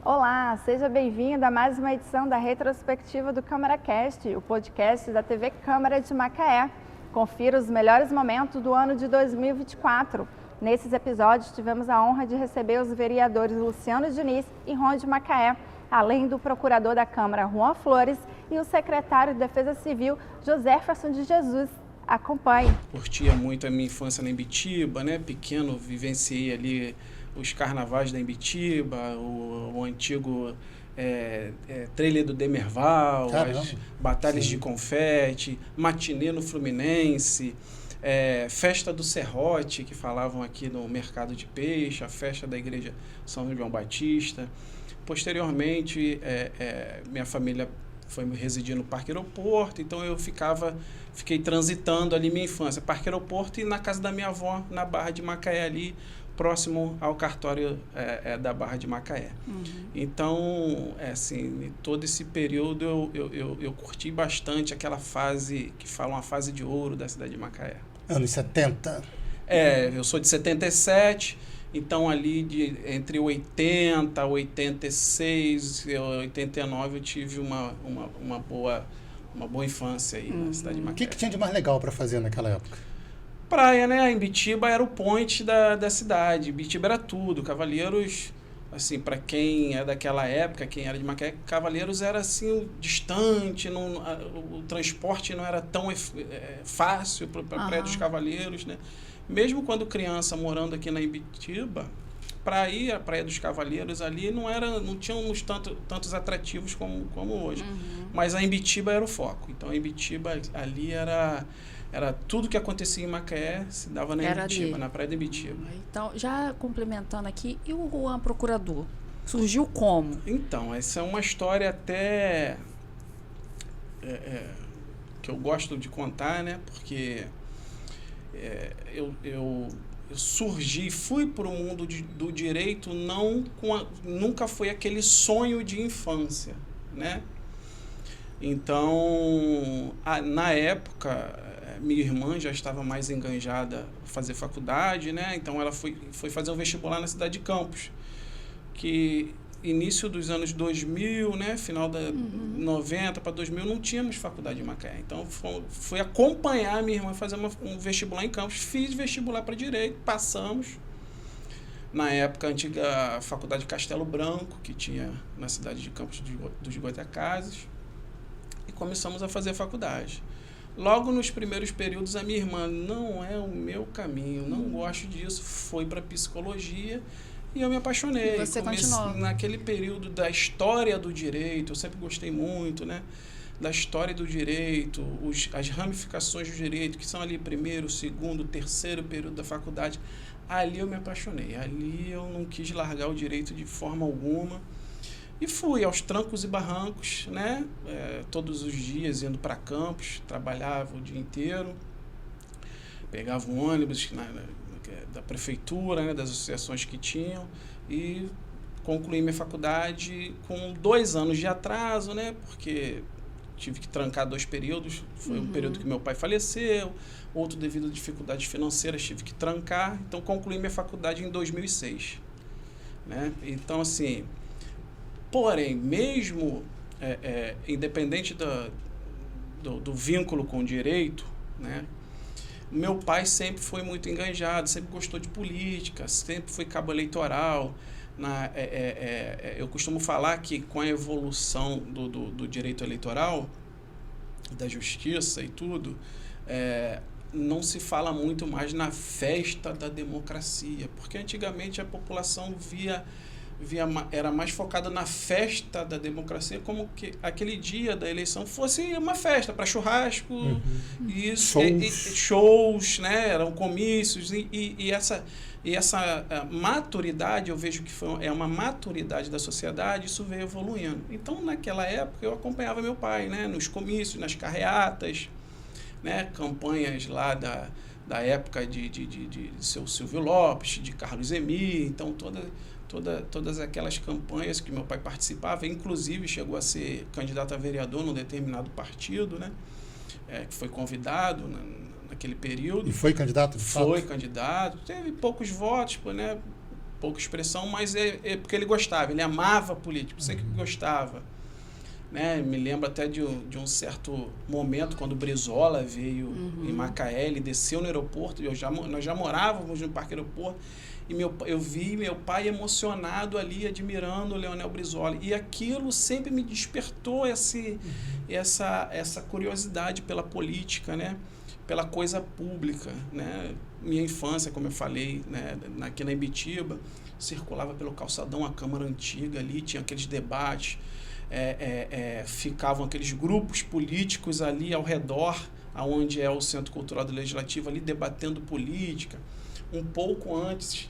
Olá, seja bem-vindo a mais uma edição da retrospectiva do CâmaraCast, o podcast da TV Câmara de Macaé. Confira os melhores momentos do ano de 2024. Nesses episódios, tivemos a honra de receber os vereadores Luciano Diniz e Ron de Macaé, além do procurador da Câmara, Juan Flores, e o secretário de Defesa Civil, Joséferson de Jesus. Acompanhe. Curtia muito a minha infância na Imbitiba, né? Pequeno, vivenciei ali os carnavais da Imbitiba, o antigo trailer do Demerval, as batalhas de confete, matinê no Fluminense, festa do Serrote, que falavam aqui no mercado de peixe, a festa da igreja São João Batista. Posteriormente, minha família foi residir no Parque Aeroporto, então eu fiquei transitando ali minha infância, Parque Aeroporto e na casa da minha avó, na Barra de Macaé ali, próximo ao cartório da Barra de Macaé. Uhum. Então, assim, todo esse período eu curti bastante aquela fase, que falam a fase de ouro da cidade de Macaé. Anos 70? Eu sou de 77, então ali entre 80, 86 e 89 eu tive uma boa infância aí na cidade de Macaé. O que tinha de mais legal para fazer naquela época? Praia, né? Imbitiba era o point da cidade. Imbitiba era tudo. Cavaleiros, assim, para quem é daquela época, quem era de Macaé, Cavaleiros era assim distante, o transporte não era tão fácil para a Praia dos Cavaleiros, né? Mesmo quando criança morando aqui na Imbitiba, para ir à Praia dos Cavaleiros ali não tínhamos tantos atrativos como hoje. Uhum. Mas a Imbitiba era o foco. Então a Imbitiba ali era tudo que acontecia em Macaé se dava na Imbitiba, na Praia da Imbitiba. Então, já complementando aqui, e o Juan Procurador? Surgiu como? Então, essa é uma história até que eu gosto de contar, né? Porque eu fui para o mundo do direito nunca foi aquele sonho de infância, né? Então, na época, minha irmã já estava mais enganjada a fazer faculdade, né? Então ela foi fazer um vestibular na cidade de Campos, que início dos anos 2000, né? Final da 90 para 2000, não tínhamos faculdade em Macaé. Então fui acompanhar a minha irmã fazer um vestibular em Campos. Fiz vestibular para Direito, passamos. Na época, a antiga Faculdade Castelo Branco, que tinha na cidade de Campos dos Goitacazes, e começamos a fazer a faculdade. Logo nos primeiros períodos, a minha irmã, não é o meu caminho, não gosto disso, foi para psicologia e eu me apaixonei. E você continuou? Naquele período da história do direito, eu sempre gostei muito, né? Da história do direito, as ramificações do direito, que são ali primeiro, segundo, terceiro período da faculdade. Ali eu me apaixonei, ali eu não quis largar o direito de forma alguma. E fui aos trancos e barrancos, né? Todos os dias indo para Campos, trabalhava o dia inteiro, pegava um ônibus da prefeitura, né? Das associações que tinham, e concluí minha faculdade com 2 anos de atraso, né? Porque tive que trancar 2 períodos, foi um período que meu pai faleceu, outro devido a dificuldades financeiras tive que trancar, então concluí minha faculdade em 2006, né? Então, assim, porém, mesmo independente do vínculo com o direito, né, meu pai sempre foi muito enganjado, sempre gostou de política, sempre foi cabo eleitoral. Eu costumo falar que com a evolução do direito eleitoral, da justiça e tudo, não se fala muito mais na festa da democracia, porque antigamente a população era mais focada na festa da democracia, como que aquele dia da eleição fosse uma festa para churrasco, shows, né? Eram comícios, e essa maturidade, eu vejo que é uma maturidade da sociedade, isso veio evoluindo. Então, naquela época, eu acompanhava meu pai, né? Nos comícios, nas carreatas, né? Campanhas lá da época de seu Silvio Lopes, de Carlos Emir, então todas aquelas campanhas que meu pai participava, inclusive chegou a ser candidato a vereador num determinado partido, né? Que foi convidado naquele período. E foi candidato de fato? Foi candidato, teve poucos votos, né? pouca expressão, mas é porque ele gostava, ele amava política, sempre gostava. Né? Me lembro até de um certo momento, quando o Brizola veio em Macaé, ele desceu no aeroporto, nós já morávamos no Parque Aeroporto, e eu vi meu pai emocionado ali, admirando o Leonel Brizola. E aquilo sempre me despertou essa curiosidade pela política, né? Pela coisa pública. Né? Minha infância, como eu falei, né? Aqui na Ibitiba, circulava pelo calçadão a Câmara Antiga ali, tinha aqueles debates, ficavam aqueles grupos políticos ali ao redor, onde é o Centro Cultural do Legislativo, ali debatendo política. Um pouco antes,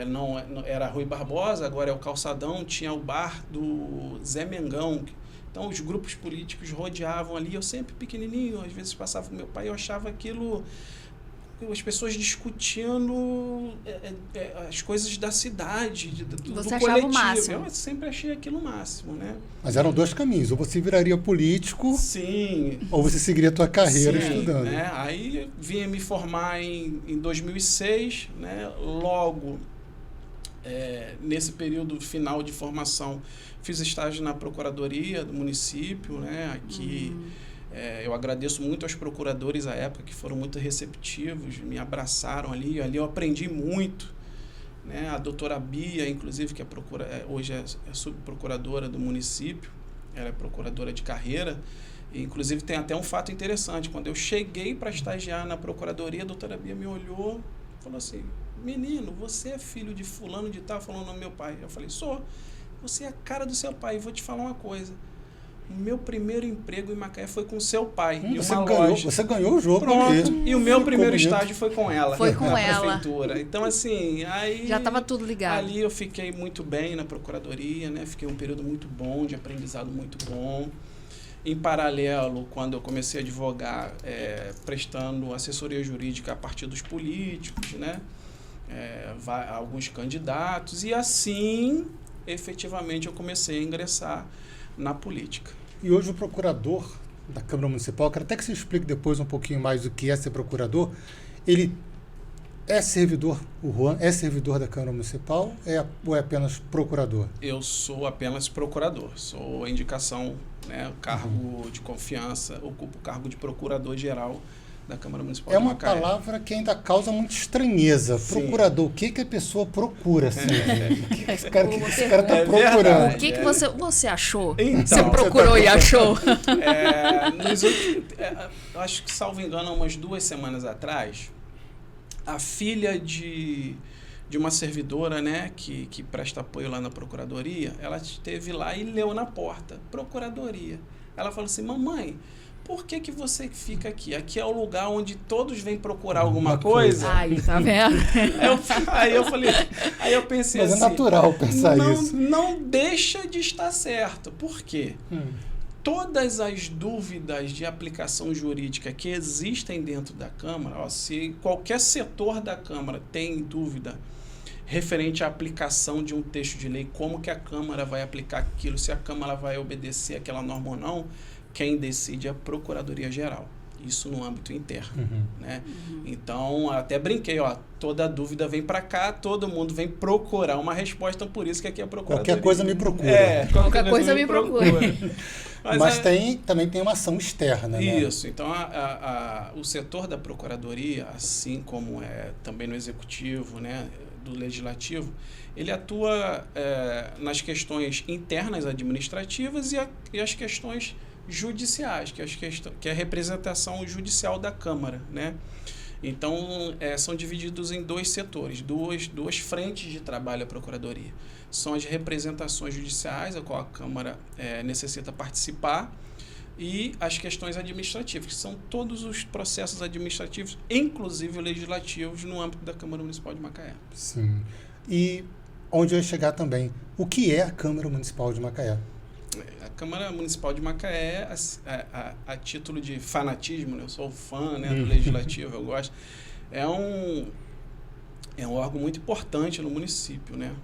não era Rui Barbosa, agora é o calçadão, tinha o bar do Zé Mengão. Então os grupos políticos rodeavam ali, eu sempre pequenininho, às vezes passava com meu pai, eu achava aquilo, as pessoas discutindo as coisas da cidade, do você coletivo. achava o máximo. Eu sempre achei aquilo o máximo, né? Mas eram dois caminhos, ou você viraria político, Sim. ou você seguiria a tua carreira estudando. Né? Aí vinha me formar em 2006, né? Logo, nesse período final de formação, fiz estágio na Procuradoria do município, né? Aqui. Eu agradeço muito aos procuradores à época, que foram muito receptivos, me abraçaram ali eu aprendi muito. Né? A doutora Bia, inclusive, que hoje é subprocuradora do município, ela é procuradora de carreira, e, inclusive tem até um fato interessante, quando eu cheguei para estagiar na procuradoria, a doutora Bia me olhou e falou assim: menino, você é filho de fulano de tal? Falou o nome do meu pai. Eu falei: sou. Você é a cara do seu pai, e vou te falar uma coisa. O meu primeiro emprego em Macaé foi com seu pai, em uma loja. Você ganhou o jogo. Pronto. E o meu primeiro bonito. estágio foi com ela. Foi com na ela. prefeitura. Então, assim, aí... Já estava tudo ligado. Ali eu fiquei muito bem na procuradoria, né? Fiquei um período muito bom, de aprendizado muito bom. Em paralelo, quando eu comecei a advogar, prestando assessoria jurídica a partidos políticos, né? Alguns candidatos. E assim, efetivamente, eu comecei a ingressar na política. E hoje o procurador da Câmara Municipal, quero até que você explique depois um pouquinho mais o que é ser procurador, ele é servidor, o Juan é servidor da Câmara Municipal ou é apenas procurador? Eu sou apenas procurador, sou a indicação, né, cargo de confiança, ocupo o cargo de procurador-geral da Câmara Municipal de Macaé. É uma palavra que ainda causa muita estranheza. Sim. Procurador, o que a pessoa procura? Assim? O que esse cara está procurando? verdade. O que você achou? Então, você procurou e achou? Eu acho que, salvo engano, umas 2 semanas atrás, a filha de uma servidora, né, que presta apoio lá na Procuradoria, ela esteve lá e leu na porta: Procuradoria. Ela falou assim: mamãe, por que você fica aqui? Aqui é o lugar onde todos vêm procurar alguma coisa. Aí, tá vendo? Aí eu pensei Mas assim... é natural pensar isso. Não deixa de estar certo. Por quê? Todas as dúvidas de aplicação jurídica que existem dentro da Câmara, se qualquer setor da Câmara tem dúvida referente à aplicação de um texto de lei, como que a Câmara vai aplicar aquilo, se a Câmara vai obedecer aquela norma ou não, quem decide é a Procuradoria-Geral. Isso no âmbito interno. Né? Então, até brinquei, toda dúvida vem para cá, todo mundo vem procurar uma resposta, por isso que aqui é a Procuradoria. Qualquer coisa me procura. Qualquer coisa me procura. Mas também tem uma ação externa, né? Isso. Então, o setor da Procuradoria, assim como também no Executivo, né, do Legislativo, ele atua nas questões internas administrativas e as questões judiciais, que é a representação judicial da Câmara, né? Então, são divididos em 2 setores, duas frentes de trabalho da Procuradoria. São as representações judiciais, a qual a Câmara necessita participar, e as questões administrativas, que são todos os processos administrativos, inclusive legislativos, no âmbito da Câmara Municipal de Macaé. Sim. E onde eu ia chegar também, o que é a Câmara Municipal de Macaé? A Câmara Municipal de Macaé, a título de fanatismo, né? Eu sou fã, né, do Legislativo, eu gosto, é um órgão muito importante no município, né?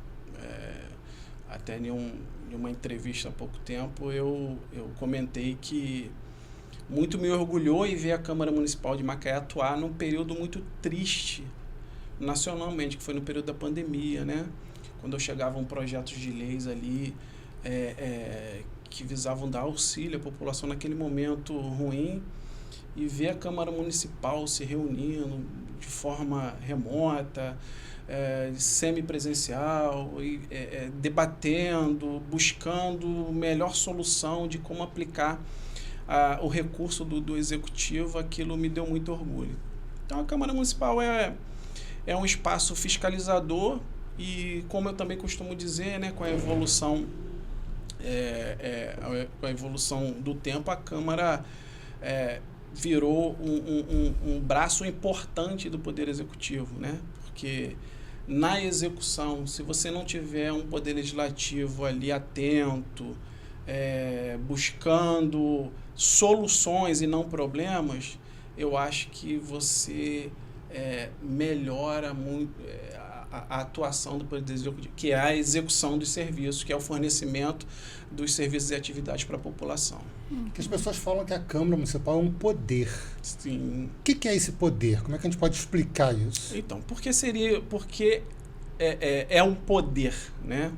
Até em uma entrevista há pouco tempo eu comentei que muito me orgulhou em ver a Câmara Municipal de Macaé atuar num período muito triste nacionalmente, que foi no período da pandemia, né? Quando chegavam projetos de leis ali que visavam dar auxílio à população naquele momento ruim, e ver a Câmara Municipal se reunindo de forma remota, semipresencial, debatendo, buscando melhor solução de como aplicar o recurso do Executivo, aquilo me deu muito orgulho. Então, a Câmara Municipal é um espaço fiscalizador e, como eu também costumo dizer, né, com a evolução do tempo, a Câmara virou um braço importante do Poder Executivo, né? Porque na execução, se você não tiver um Poder Legislativo ali atento, buscando soluções e não problemas, eu acho que você melhora muito a atuação do Poder Executivo, que é a execução dos serviços, que é o fornecimento dos serviços e atividades para a população. Que as pessoas falam que a Câmara Municipal é um poder. Sim. O que é esse poder? Como é que a gente pode explicar isso? Então, porque é um poder, né?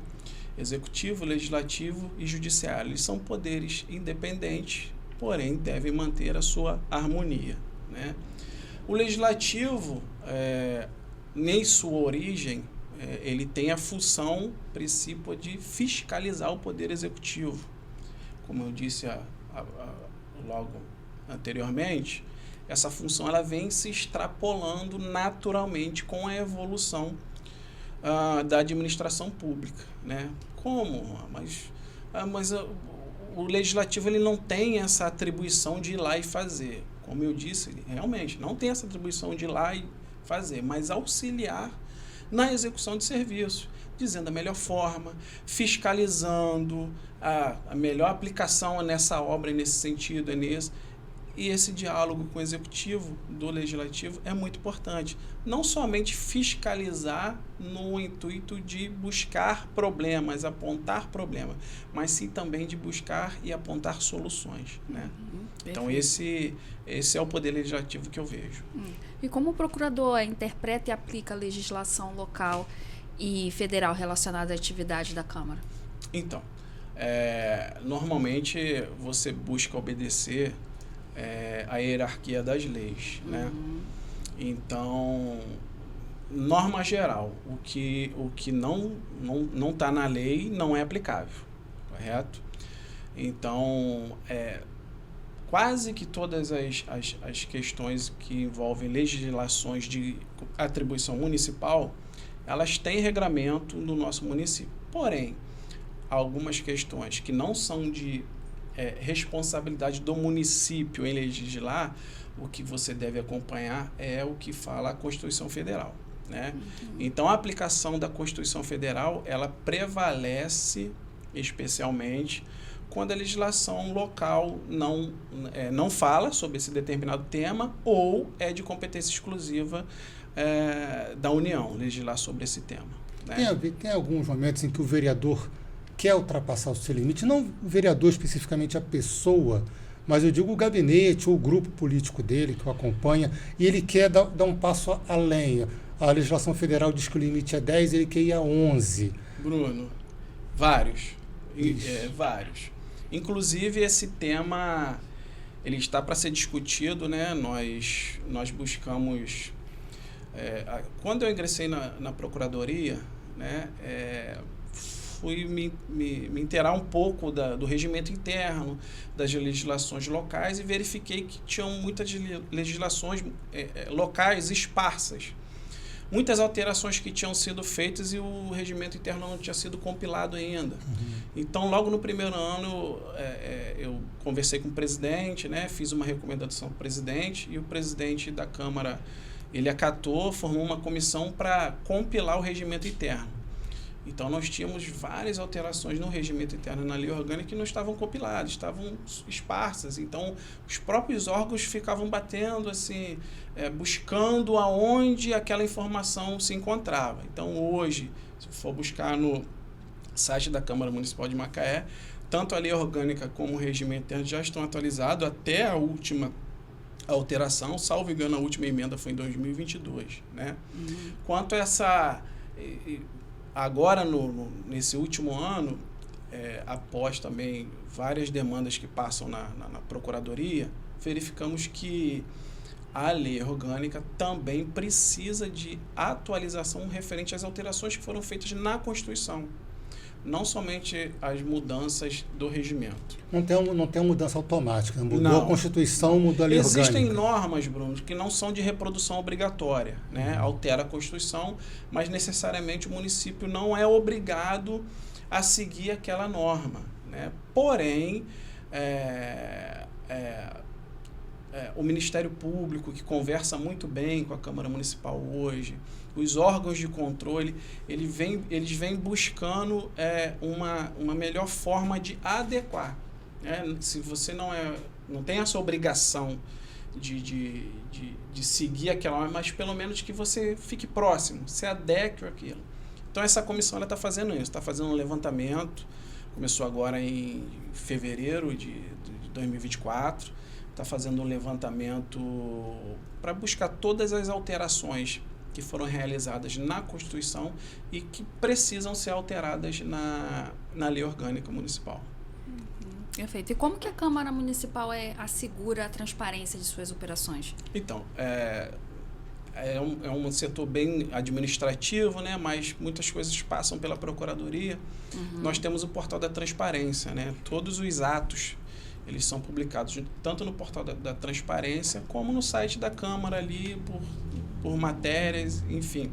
Executivo, legislativo e judiciário. Eles são poderes independentes, porém devem manter a sua harmonia, né? O legislativo, nem sua origem, ele tem a função principal de fiscalizar o poder executivo. Como eu disse logo anteriormente, essa função ela vem se extrapolando naturalmente com a evolução da administração pública, né? Como? Mas o legislativo ele não tem essa atribuição de ir lá e fazer. Como eu disse, ele realmente não tem essa atribuição de ir lá e fazer, mas auxiliar na execução de serviços, dizendo a melhor forma, fiscalizando a melhor aplicação nessa obra, nesse sentido, e esse diálogo com o executivo do legislativo é muito importante. Não somente fiscalizar no intuito de buscar problemas, apontar problemas, mas sim também de buscar e apontar soluções, né? Então esse é o poder legislativo que eu vejo. E como o procurador interpreta e aplica a legislação local e federal relacionada à atividade da Câmara? Então, normalmente você busca obedecer a hierarquia das leis, né? Então, norma geral, o que não está na lei não é aplicável, correto? Então, quase que todas as questões que envolvem legislações de atribuição municipal, elas têm regramento no nosso município. Porém, algumas questões que não são de responsabilidade do município em legislar, o que você deve acompanhar é o que fala a Constituição Federal, né? Então, a aplicação da Constituição Federal, ela prevalece especialmente quando a legislação local não fala sobre esse determinado tema ou é de competência exclusiva da União legislar sobre esse tema, né? Tem alguns momentos em que o vereador quer ultrapassar o seu limite, não o vereador especificamente a pessoa, mas eu digo o gabinete ou o grupo político dele que o acompanha, e ele quer dar um passo além. A legislação federal diz que o limite é 10, ele quer ir a 11. Bruno, vários. Vários. Inclusive, esse tema ele está para ser discutido, né? Nós buscamos... quando eu ingressei na Procuradoria, né? Fui me inteirar um pouco do regimento interno, das legislações locais, e verifiquei que tinham muitas legislações locais esparsas. Muitas alterações que tinham sido feitas e o regimento interno não tinha sido compilado ainda. Então, logo no primeiro ano, eu conversei com o presidente, né, fiz uma recomendação para o presidente, e o presidente da Câmara, ele acatou, formou uma comissão para compilar o regimento interno. Então, nós tínhamos várias alterações no regimento interno e na lei orgânica que não estavam compiladas, estavam esparsas. Então, os próprios órgãos ficavam batendo, assim, buscando aonde aquela informação se encontrava. Então, hoje, se for buscar no site da Câmara Municipal de Macaé, tanto a lei orgânica como o regimento interno já estão atualizados até a última a alteração, salvo engano, a última emenda foi em 2022, né? Quanto a essa... Agora, nesse último ano, após também várias demandas que passam na Procuradoria, verificamos que a lei orgânica também precisa de atualização referente às alterações que foram feitas na Constituição. Não somente as mudanças do regimento. Não tem uma mudança automática. Mudou Não. a Constituição, mudou a lei orgânica. Existem normas, Bruno, que não são de reprodução obrigatória, né? Altera a Constituição, mas necessariamente o município não é obrigado a seguir aquela norma, né? Porém, o Ministério Público, que conversa muito bem com a Câmara Municipal hoje, os órgãos de controle, eles vêm buscando uma melhor forma de adequar. Né? Se você não tem essa obrigação de seguir aquela, mas pelo menos que você fique próximo, se adeque àquilo. Então essa comissão está fazendo isso, está fazendo um levantamento, começou agora em fevereiro de 2024, está fazendo um levantamento para buscar todas as alterações que foram realizadas na Constituição e que precisam ser alteradas na Lei Orgânica Municipal. Perfeito. E como que a Câmara Municipal assegura a transparência de suas operações? Então, é um setor bem administrativo, né? Mas muitas coisas passam pela Procuradoria. Nós temos o portal da transparência, né? Todos os atos, eles são publicados tanto no portal da transparência como no site da Câmara ali, por matérias, enfim.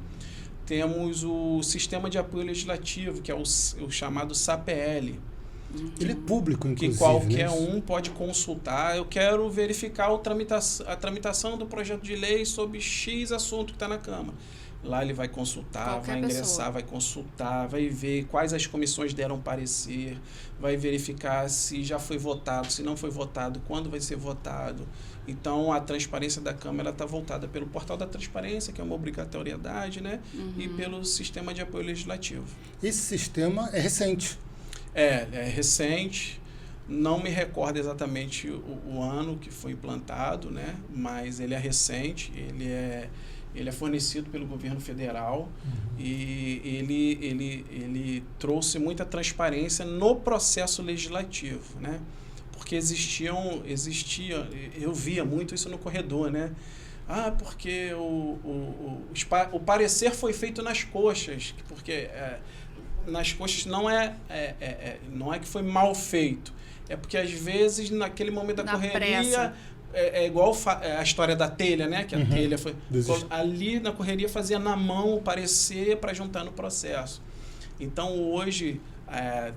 Temos o Sistema de Apoio Legislativo, que é o chamado SAPL. Ele é público, inclusive. Que qualquer um pode consultar. Eu quero verificar a tramitação do projeto de lei sobre X assunto que está na Câmara. Lá ele vai consultar, vai ingressar, vai consultar, vai ver quais as comissões deram parecer, vai verificar se já foi votado, se não foi votado, quando vai ser votado. Então, a transparência da Câmara está voltada pelo portal da transparência, que é uma obrigatoriedade, né? E pelo Sistema de Apoio Legislativo. Esse sistema é recente. É recente. Não me recordo exatamente o ano que foi implantado, né? Mas ele é recente, ele é fornecido pelo governo federal e ele trouxe muita transparência no processo legislativo, né? Porque existia, eu via muito isso no corredor, né? Porque o parecer foi feito nas coxas, porque nas coxas não é que foi mal feito, é porque às vezes naquele momento da correria pressa. É igual a história da telha, né? Que a telha foi... Ali na correria fazia na mão o parecer para juntar no processo. Então, hoje,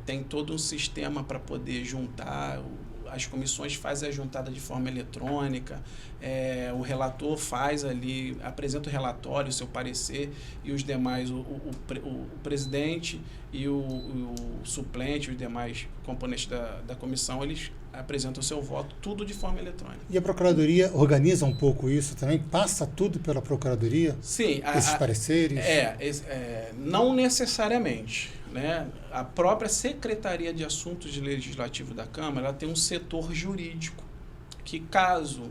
tem todo um sistema para poder juntar. As comissões fazem a juntada de forma eletrônica. O relator faz ali, apresenta o relatório, o seu parecer, e os demais, o presidente e o suplente, os demais componentes da comissão, eles apresentam o seu voto, tudo de forma eletrônica. E a Procuradoria organiza um pouco isso também? Passa tudo pela Procuradoria? Sim. Esses pareceres? Não necessariamente, né? A própria Secretaria de Assuntos Legislativos da Câmara, ela tem um setor jurídico que, caso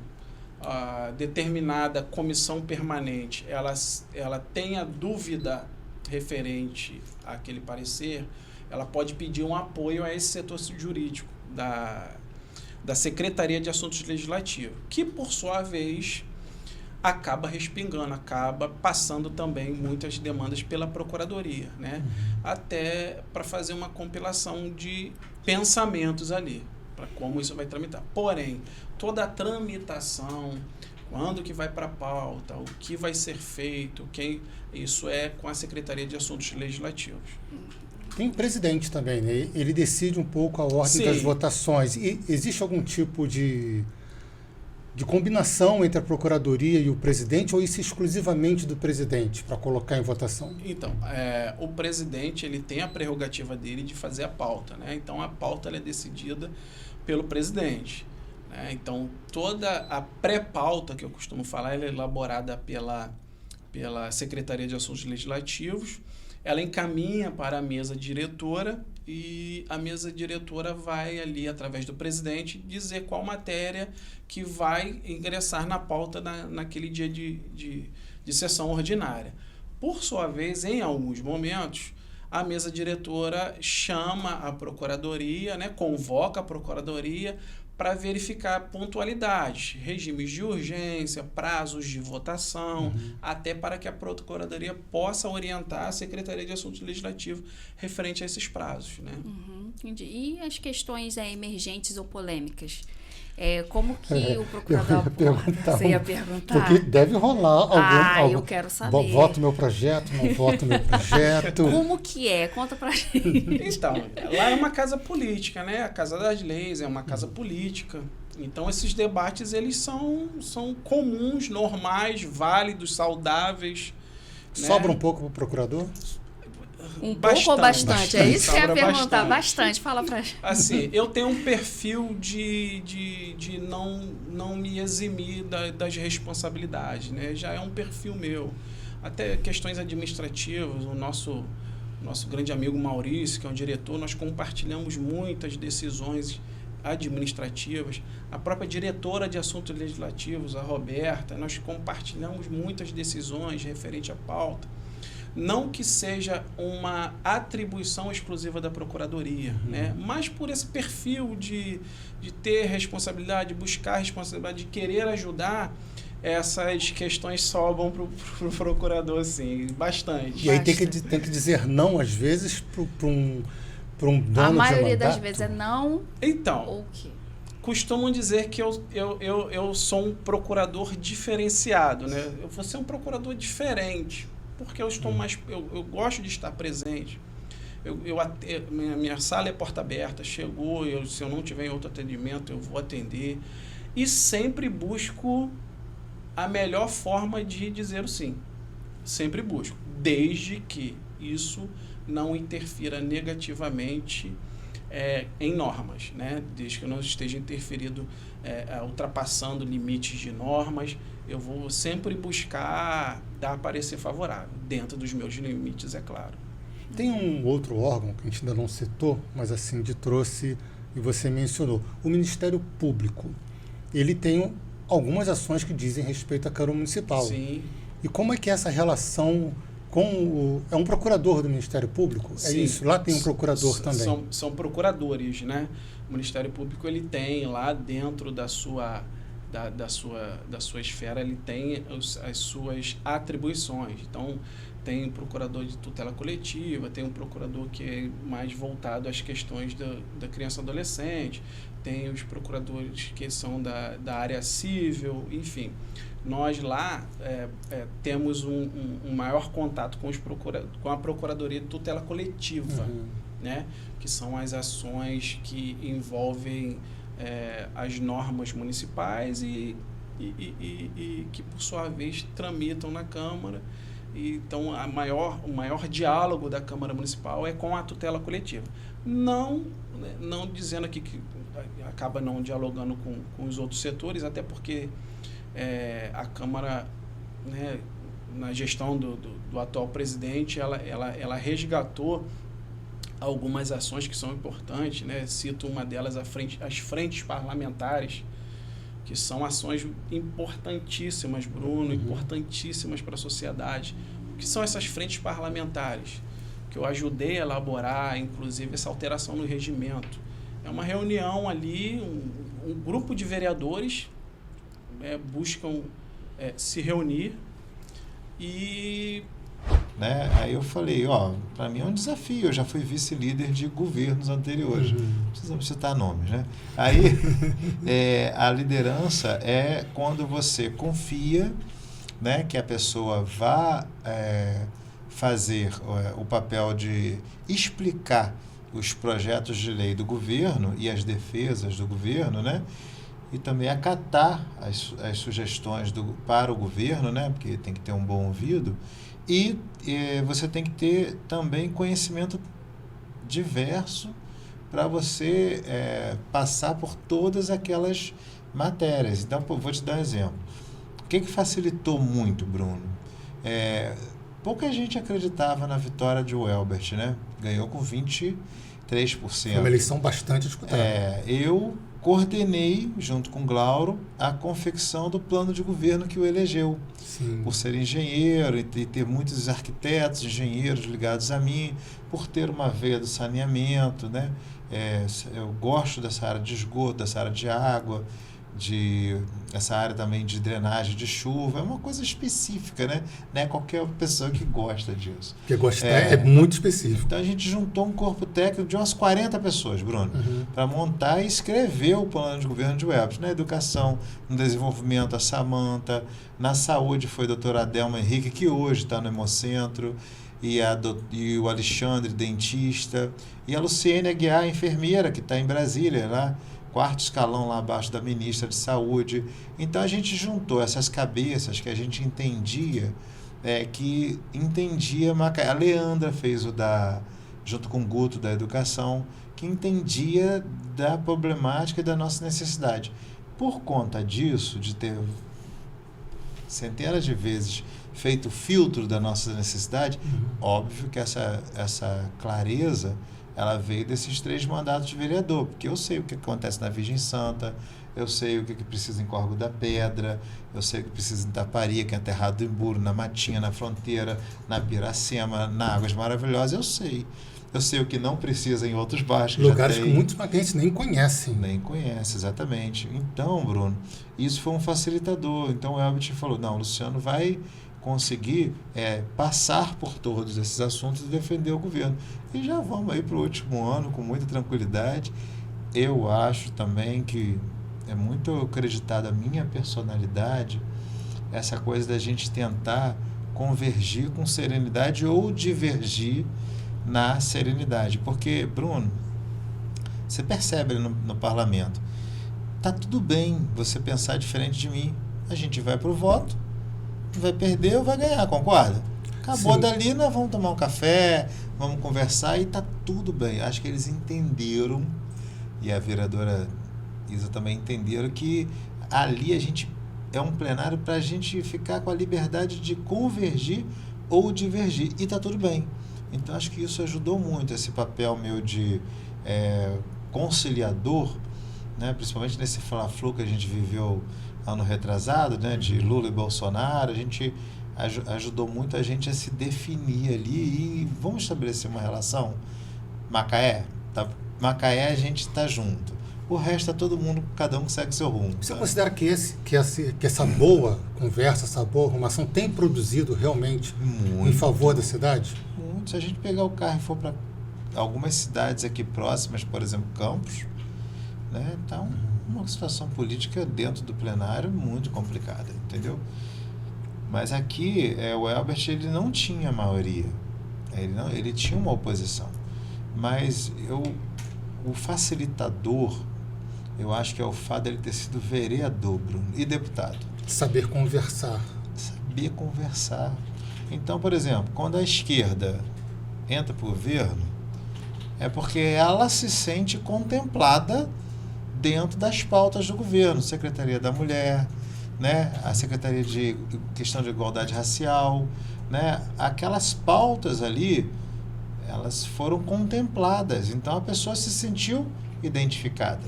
determinada comissão permanente ela tenha dúvida referente àquele parecer, ela pode pedir um apoio a esse setor jurídico da Secretaria de Assuntos Legislativos, que, por sua vez, acaba respingando, acaba passando também muitas demandas pela Procuradoria, né? Até para fazer uma compilação de pensamentos ali, para como isso vai tramitar. Porém, toda a tramitação, quando que vai para a pauta, o que vai ser feito, isso é com a Secretaria de Assuntos Legislativos. Tem presidente também, né? Ele decide um pouco a ordem das votações. E existe algum tipo de combinação entre a Procuradoria e o presidente, ou isso exclusivamente do presidente para colocar em votação? Então, o presidente ele tem a prerrogativa dele de fazer a pauta, né? Então, a pauta ela é decidida pelo presidente, né? Então, toda a pré-pauta, que eu costumo falar, ela é elaborada pela Secretaria de Assuntos Legislativos, ela encaminha para a mesa diretora e a mesa diretora vai ali, através do presidente, dizer qual matéria que vai ingressar na pauta naquele dia de sessão ordinária. Por sua vez, em alguns momentos, a mesa diretora chama a procuradoria, né, convoca a procuradoria para verificar pontualidades, regimes de urgência, prazos de votação, até para que a procuradoria possa orientar a Secretaria de Assuntos Legislativos referente a esses prazos, né? Entendi. E as questões emergentes ou polêmicas? Como que o procurador aborda? Você ia perguntar? Porque deve rolar algum... eu quero saber. Voto meu projeto, não voto meu projeto. Como que é? Conta pra gente. Então, lá é uma casa política, né? A Casa das Leis é uma casa política. Então, esses debates, eles são comuns, normais, válidos, saudáveis. Sobra né? Um pouco para o procurador? Pouco ou bastante? É isso que eu ia perguntar. Bastante. Fala pra gente. Assim, eu tenho um perfil de não me eximir das responsabilidades, né? Já é um perfil meu. Até questões administrativas, o nosso grande amigo Maurício, que é um diretor, nós compartilhamos muitas decisões administrativas. A própria diretora de assuntos legislativos, a Roberta, nós compartilhamos muitas decisões referente à pauta. Não que seja uma atribuição exclusiva da Procuradoria, né? Mas por esse perfil de ter responsabilidade, de buscar responsabilidade, de querer ajudar, essas questões sobram para o procurador, sim, bastante. E aí tem que dizer não, às vezes, para um dono de mandato? A maioria das vezes é não. Então, ou o quê? Costumam dizer que eu sou um procurador diferenciado, né? Eu vou ser um procurador diferente, porque eu estou mais... Eu gosto de estar presente. Minha sala é porta aberta, chegou, se eu não tiver em outro atendimento, eu vou atender. E sempre busco a melhor forma de dizer o sim. Sempre busco, desde que isso não interfira negativamente em normas, né? Desde que eu não esteja interferido, ultrapassando limites de normas, eu vou sempre buscar dar parecer favorável, dentro dos meus limites, é claro. Tem um outro órgão que a gente ainda não citou, mas assim, trouxe e você mencionou. O Ministério Público, ele tem algumas ações que dizem respeito à Câmara Municipal. Sim. E como é que é essa relação com é um procurador do Ministério Público? É Sim. isso? Lá tem um procurador também. São procuradores, né? O Ministério Público, ele tem lá dentro da sua esfera, ele tem as suas atribuições. Então, tem um procurador de tutela coletiva, tem um procurador que é mais voltado às questões da criança e adolescente, tem os procuradores que são da área civil, enfim. Nós lá temos um maior contato com a Procuradoria de Tutela Coletiva, né? Que são as ações que envolvem as normas municipais e que, por sua vez, tramitam na Câmara. Então, o maior diálogo da Câmara Municipal é com a tutela coletiva. Não dizendo aqui que acaba não dialogando com os outros setores, até porque a Câmara, né, na gestão do atual presidente, ela resgatou algumas ações que são importantes, né? Cito uma delas, as frentes parlamentares, que são ações importantíssimas, Bruno, importantíssimas para a sociedade. O que são essas frentes parlamentares? Que eu ajudei a elaborar, inclusive, essa alteração no regimento. É uma reunião ali, um grupo de vereadores buscam se reunir e... Né? Aí eu falei, para mim é um desafio, eu já fui vice-líder de governos anteriores, não precisamos citar nomes, né? Aí a liderança é quando você confia, né, que a pessoa vá fazer o papel de explicar os projetos de lei do governo e as defesas do governo, né? E também acatar as sugestões para o governo, né? Porque tem que ter um bom ouvido. E você tem que ter também conhecimento diverso para você passar por todas aquelas matérias. Então, vou te dar um exemplo. O que facilitou muito, Bruno? Pouca gente acreditava na vitória de Welbert, né? Ganhou com 20 3%. Foi uma eleição bastante disputada. Eu coordenei, junto com o Glauro, a confecção do plano de governo que o elegeu. Sim. Por ser engenheiro e ter muitos arquitetos, engenheiros ligados a mim, por ter uma veia do saneamento, né? Eu gosto dessa área de esgoto, dessa área de água, essa área também de drenagem de chuva, é uma coisa específica, né? Não é qualquer pessoa que gosta disso. Porque gostar é muito específico. Então a gente juntou um corpo técnico de umas 40 pessoas, Bruno, para montar e escrever o plano de governo de Welbert. Na educação, no desenvolvimento, a Samanta, na saúde foi a doutora Adelma Henrique, que hoje está no Hemocentro, e o Alexandre, dentista, e a Luciene Aguiar, enfermeira, que está em Brasília, lá, 4º escalão lá abaixo da ministra de Saúde. Então a gente juntou essas cabeças que a gente entendia, Macaé. A Leandra fez junto com o Guto da Educação, que entendia da problemática e da nossa necessidade. Por conta disso, de ter centenas de vezes feito o filtro da nossa necessidade, óbvio que essa clareza ela veio desses 3 mandatos de vereador, porque eu sei o que acontece na Virgem Santa, eu sei o que precisa em Córrego da Pedra, eu sei o que precisa em Taparia, que é Terrado do Imburo, na Matinha, na Fronteira, na Piracema, na Águas Maravilhosas, eu sei. Eu sei o que não precisa em outros bairros. Lugares que muitos macaenses nem conhecem. Nem conhecem, exatamente. Então, Bruno, isso foi um facilitador. Então o Welbert falou, não, o Luciano vai conseguir passar por todos esses assuntos e defender o governo. E já vamos aí para o último ano com muita tranquilidade. Eu acho também que é muito acreditada a minha personalidade, essa coisa da gente tentar convergir com serenidade ou divergir na serenidade. Porque, Bruno, você percebe no parlamento, tá tudo bem você pensar diferente de mim. A gente vai para o voto, vai perder ou vai ganhar, concorda? Acabou. Sim. Dali, nós vamos tomar um café, vamos conversar e tá tudo bem. Acho que eles entenderam, e a vereadora Isa também entenderam, que ali a gente é um plenário para a gente ficar com a liberdade de convergir ou divergir, e tá tudo bem. Então acho que isso ajudou muito, esse papel meu de conciliador, né? Principalmente nesse fla-flu que a gente viveu ano retrasado, né? De Lula e Bolsonaro. A gente ajudou muito a gente a se definir ali e vamos estabelecer uma relação. Macaé a gente está junto. O resto é todo mundo, cada um segue seu rumo. Você considera que essa boa conversa, essa boa arrumação tem produzido realmente muito em favor da cidade? Muito. Se a gente pegar o carro e for para algumas cidades aqui próximas, por exemplo, Campos, né, tá uma situação política dentro do plenário muito complicada, entendeu? Mas aqui, o Welbert, ele não tinha maioria. Ele tinha uma oposição. Mas o facilitador, eu acho que é o fato dele ter sido vereador, Bruno, e deputado. Saber conversar. Saber conversar. Então, por exemplo, quando a esquerda entra para o governo, é porque ela se sente contemplada dentro das pautas do governo. Secretaria da Mulher, né? A Secretaria de Questão de Igualdade Racial, né? Aquelas pautas ali, elas foram contempladas. Então, a pessoa se sentiu identificada.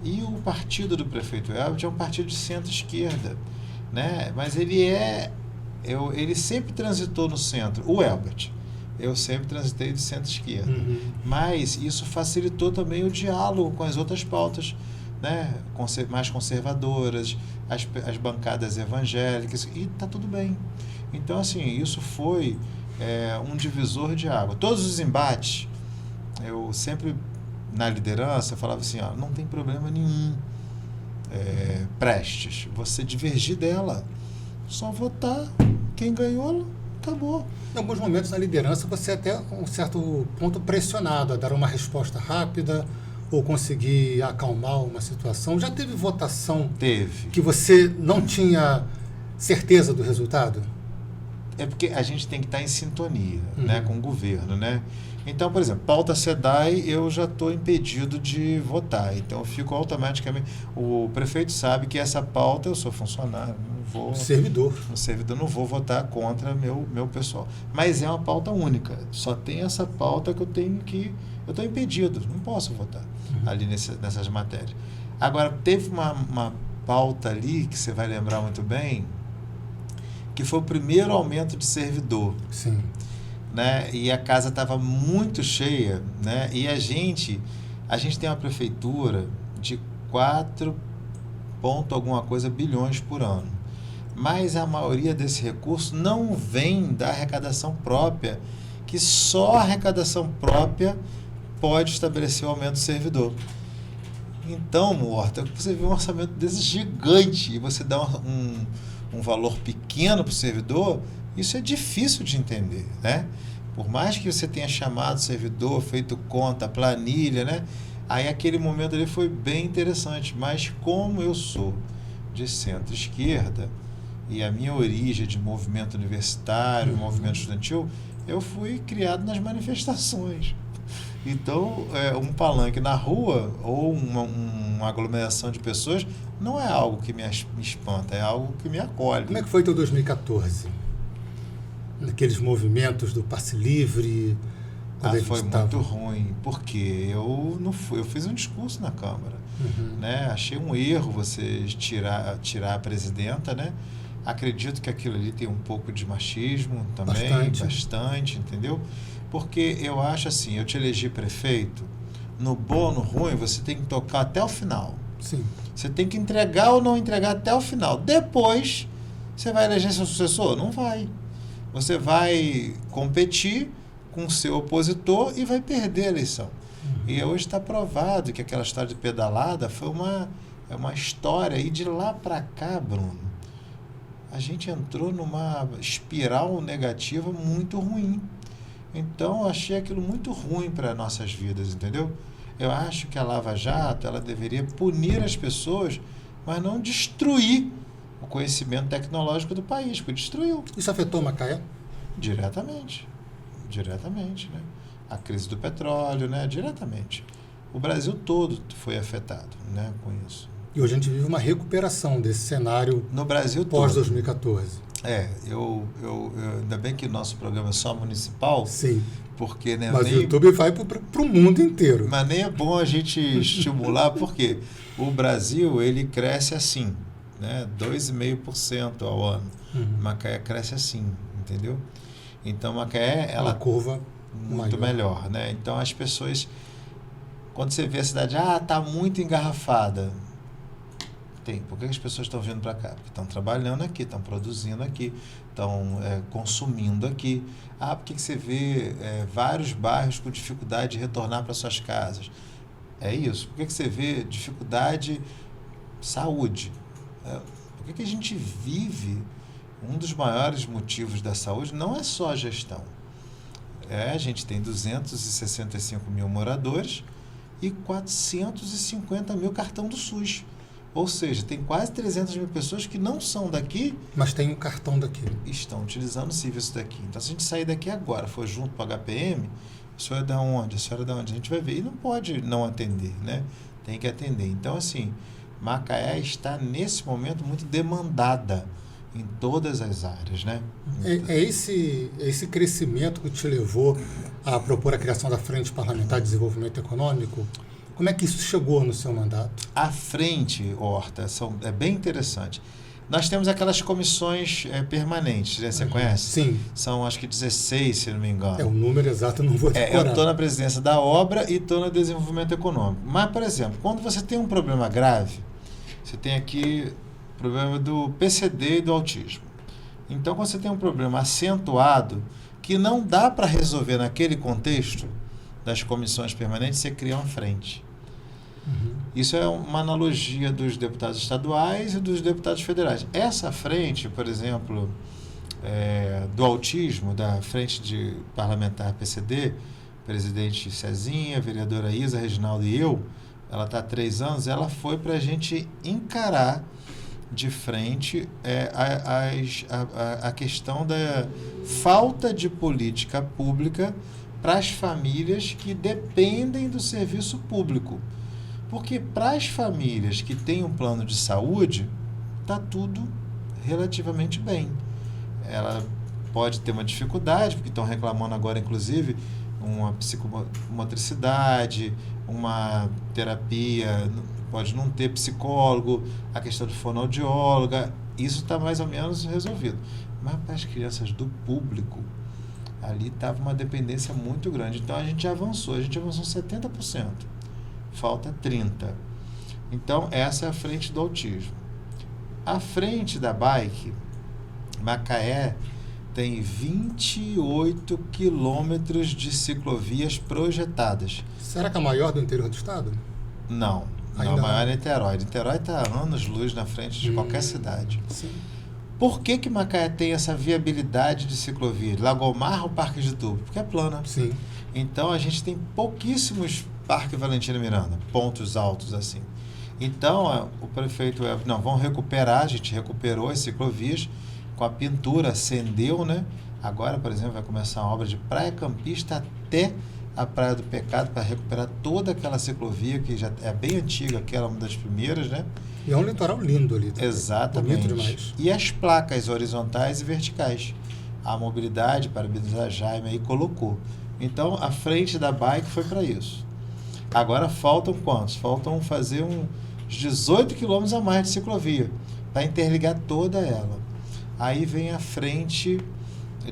E o partido do prefeito Welbert é um partido de centro-esquerda, né? Mas ele sempre transitou no centro. O Welbert, eu sempre transitei de centro-esquerda. Mas isso facilitou também o diálogo com as outras pautas, né? Mais conservadoras, as bancadas evangélicas, e está tudo bem. Então, assim, isso foi um divisor de água. Todos os embates, eu sempre, na liderança, falava assim, não tem problema nenhum, Prestes, você divergir dela, só votar, quem ganhou, acabou. Em alguns momentos na liderança, você é até um certo ponto pressionado a dar uma resposta rápida ou conseguir acalmar uma situação. Já teve votação que você não tinha certeza do resultado? É porque a gente tem que estar em sintonia, né, com o governo, né? Então, por exemplo, pauta SEDAI, eu já estou impedido de votar. Então, eu fico automaticamente... O prefeito sabe que essa pauta, eu sou funcionário, não vou... O servidor. O servidor, não vou votar contra meu pessoal. Mas é uma pauta única. Só tem essa pauta que eu estou impedido, não posso votar ali nessas matérias. Agora, teve uma pauta ali, que você vai lembrar muito bem, que foi o primeiro aumento de servidor. Sim. Né? E a casa estava muito cheia, né? E a gente tem uma prefeitura de 4 ponto alguma coisa bilhões por ano. Mas a maioria desse recurso não vem da arrecadação própria, que só a arrecadação própria pode estabelecer o aumento do servidor. Então, Horta, você vê um orçamento desse gigante e você dá um valor pequeno para o servidor, isso é difícil de entender, né? Por mais que você tenha chamado o servidor, feito conta, planilha, né? Aí aquele momento ali foi bem interessante, mas como eu sou de centro-esquerda e a minha origem de movimento universitário, movimento estudantil, eu fui criado nas manifestações. Então, um palanque na rua ou uma aglomeração de pessoas não é algo que me espanta, é algo que me acolhe. Como é que foi teu 2014? Naqueles movimentos do passe livre? Foi muito ruim, porque eu fiz um discurso na Câmara. Né? Achei um erro você tirar a presidenta, né? Acredito que aquilo ali tem um pouco de machismo também, bastante, entendeu? Porque eu acho assim, eu te elegi prefeito, no bom ou no ruim, você tem que tocar até o final. Sim. Você tem que entregar ou não entregar até o final. Depois, você vai eleger seu sucessor? Não vai. Você vai competir com o seu opositor e vai perder a eleição. E hoje está provado que aquela história de pedalada foi uma história. E de lá para cá, Bruno, a gente entrou numa espiral negativa muito ruim. Então, eu achei aquilo muito ruim para nossas vidas, entendeu? Eu acho que a Lava Jato, ela deveria punir as pessoas, mas não destruir o conhecimento tecnológico do país, porque destruiu. Isso afetou Macaé? Diretamente, né? A crise do petróleo, né? Diretamente. O Brasil todo foi afetado, né? Com isso. E hoje a gente vive uma recuperação desse cenário no Brasil pós-2014. Ainda bem que o nosso programa é só municipal. Sim. Porque, né, mas o YouTube vai para o mundo inteiro. Mas nem é bom a gente estimular, porque o Brasil, ele cresce assim, né? 2,5% ao ano. Macaé cresce assim, entendeu? Então, Macaé, ela... uma curva muito melhor, né? Então, as pessoas... Quando você vê a cidade, tá muito engarrafada. Por que as pessoas estão vindo para cá? Porque estão trabalhando aqui, estão produzindo aqui, estão consumindo aqui. Por que você vê vários bairros com dificuldade de retornar para suas casas? É isso. Por que você vê dificuldade saúde? Por que a gente vive... Um dos maiores motivos da saúde não é só a gestão. A gente tem 265 mil moradores e 450 mil cartão do SUS. Ou seja, tem quase 300 mil pessoas que não são daqui... Mas tem um cartão daqui. Estão utilizando o serviço daqui. Então, se a gente sair daqui agora, for junto para o HPM, a senhora é da onde? A senhora é da onde? A gente vai ver. E não pode não atender, né? Tem que atender. Então, assim, Macaé está, nesse momento, muito demandada em todas as áreas, né? Esse crescimento que te levou a propor a criação da Frente Parlamentar de Desenvolvimento Econômico? Como é que isso chegou no seu mandato? A frente, Horta, é bem interessante. Nós temos aquelas comissões permanentes, né? Você conhece? Sim. São, acho que 16, se não me engano. O número exato eu não vou decorar. Eu estou na presidência da obra e estou no desenvolvimento econômico. Mas, por exemplo, quando você tem um problema grave, você tem aqui o problema do PCD e do autismo. Então, quando você tem um problema acentuado que não dá para resolver naquele contexto das comissões permanentes, você cria uma frente. Isso é uma analogia dos deputados estaduais e dos deputados federais. Essa frente, por exemplo, do autismo, da frente de parlamentar PCD, presidente Cezinha, vereadora Isa, Reginaldo e eu, ela está há 3 anos, ela foi para a gente encarar de frente a questão da falta de política pública para as famílias que dependem do serviço público. Porque para as famílias que têm um plano de saúde, está tudo relativamente bem. Ela pode ter uma dificuldade, porque estão reclamando agora, inclusive, uma psicomotricidade, uma terapia, pode não ter psicólogo, a questão de fonoaudióloga, isso está mais ou menos resolvido. Mas para as crianças do público, ali estava uma dependência muito grande. Então, a gente avançou 70%. Falta 30%. Então, essa é a frente do autismo. A frente da bike, Macaé tem 28 quilômetros de ciclovias projetadas. Será que é a maior do interior do estado? Não, a maior é Niterói. Niterói está anos-luz na frente de qualquer cidade. Sim. Por que Macaé tem essa viabilidade de ciclovia? Lagomar ou Parque de Tubo? Porque é plana. Sim. Então, a gente tem pouquíssimos Parque Valentina Miranda, pontos altos assim. Então, o prefeito, vamos recuperar, a gente recuperou as ciclovias, com a pintura, acendeu, né? Agora, por exemplo, vai começar a obra de Praia Campista até a Praia do Pecado, para recuperar toda aquela ciclovia, que já é bem antiga, aquela uma das primeiras, né? E é um litoral lindo ali. Também. Exatamente. Bonito demais. E as placas horizontais e verticais. A mobilidade, parabéns a Jaime aí, colocou. Então, a frente da bike foi para isso. Agora, faltam quantos? Faltam fazer uns 18 quilômetros a mais de ciclovia, para interligar toda ela. Aí vem a frente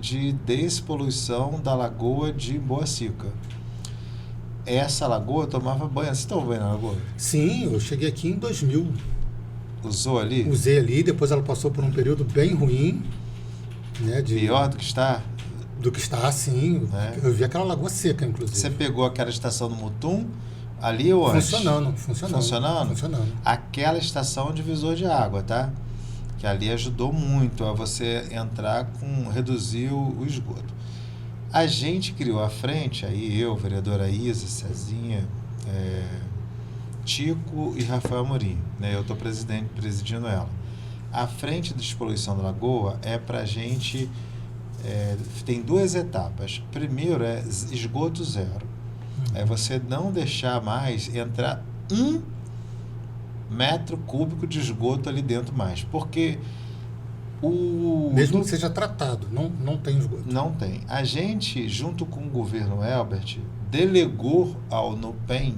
de despoluição da lagoa de Boacica. Essa lagoa eu tomava banho. Você tomou banho na lagoa? Sim, eu cheguei aqui em 2000. Usou ali? Usei ali, depois ela passou por um período bem ruim. Né, pior do que está? Do que está, sim. Eu vi aquela lagoa seca, inclusive. Você pegou aquela estação do Mutum, ali ou antes? Funcionando. Funcionando? Aquela estação divisor de água, tá? Que ali ajudou muito a você reduzir o esgoto. A gente criou a frente, aí eu, vereadora Isa, Cezinha, Tico e Rafael Amorim, né? Eu estou presidindo ela. A frente de despoluição da lagoa é para a gente, tem 2 etapas. Primeiro é esgoto zero. É você não deixar mais entrar 1 metro cúbico de esgoto ali dentro mais, porque mesmo que seja tratado, não tem esgoto. Não tem. A gente, junto com o governo Elbert, delegou ao NUPEM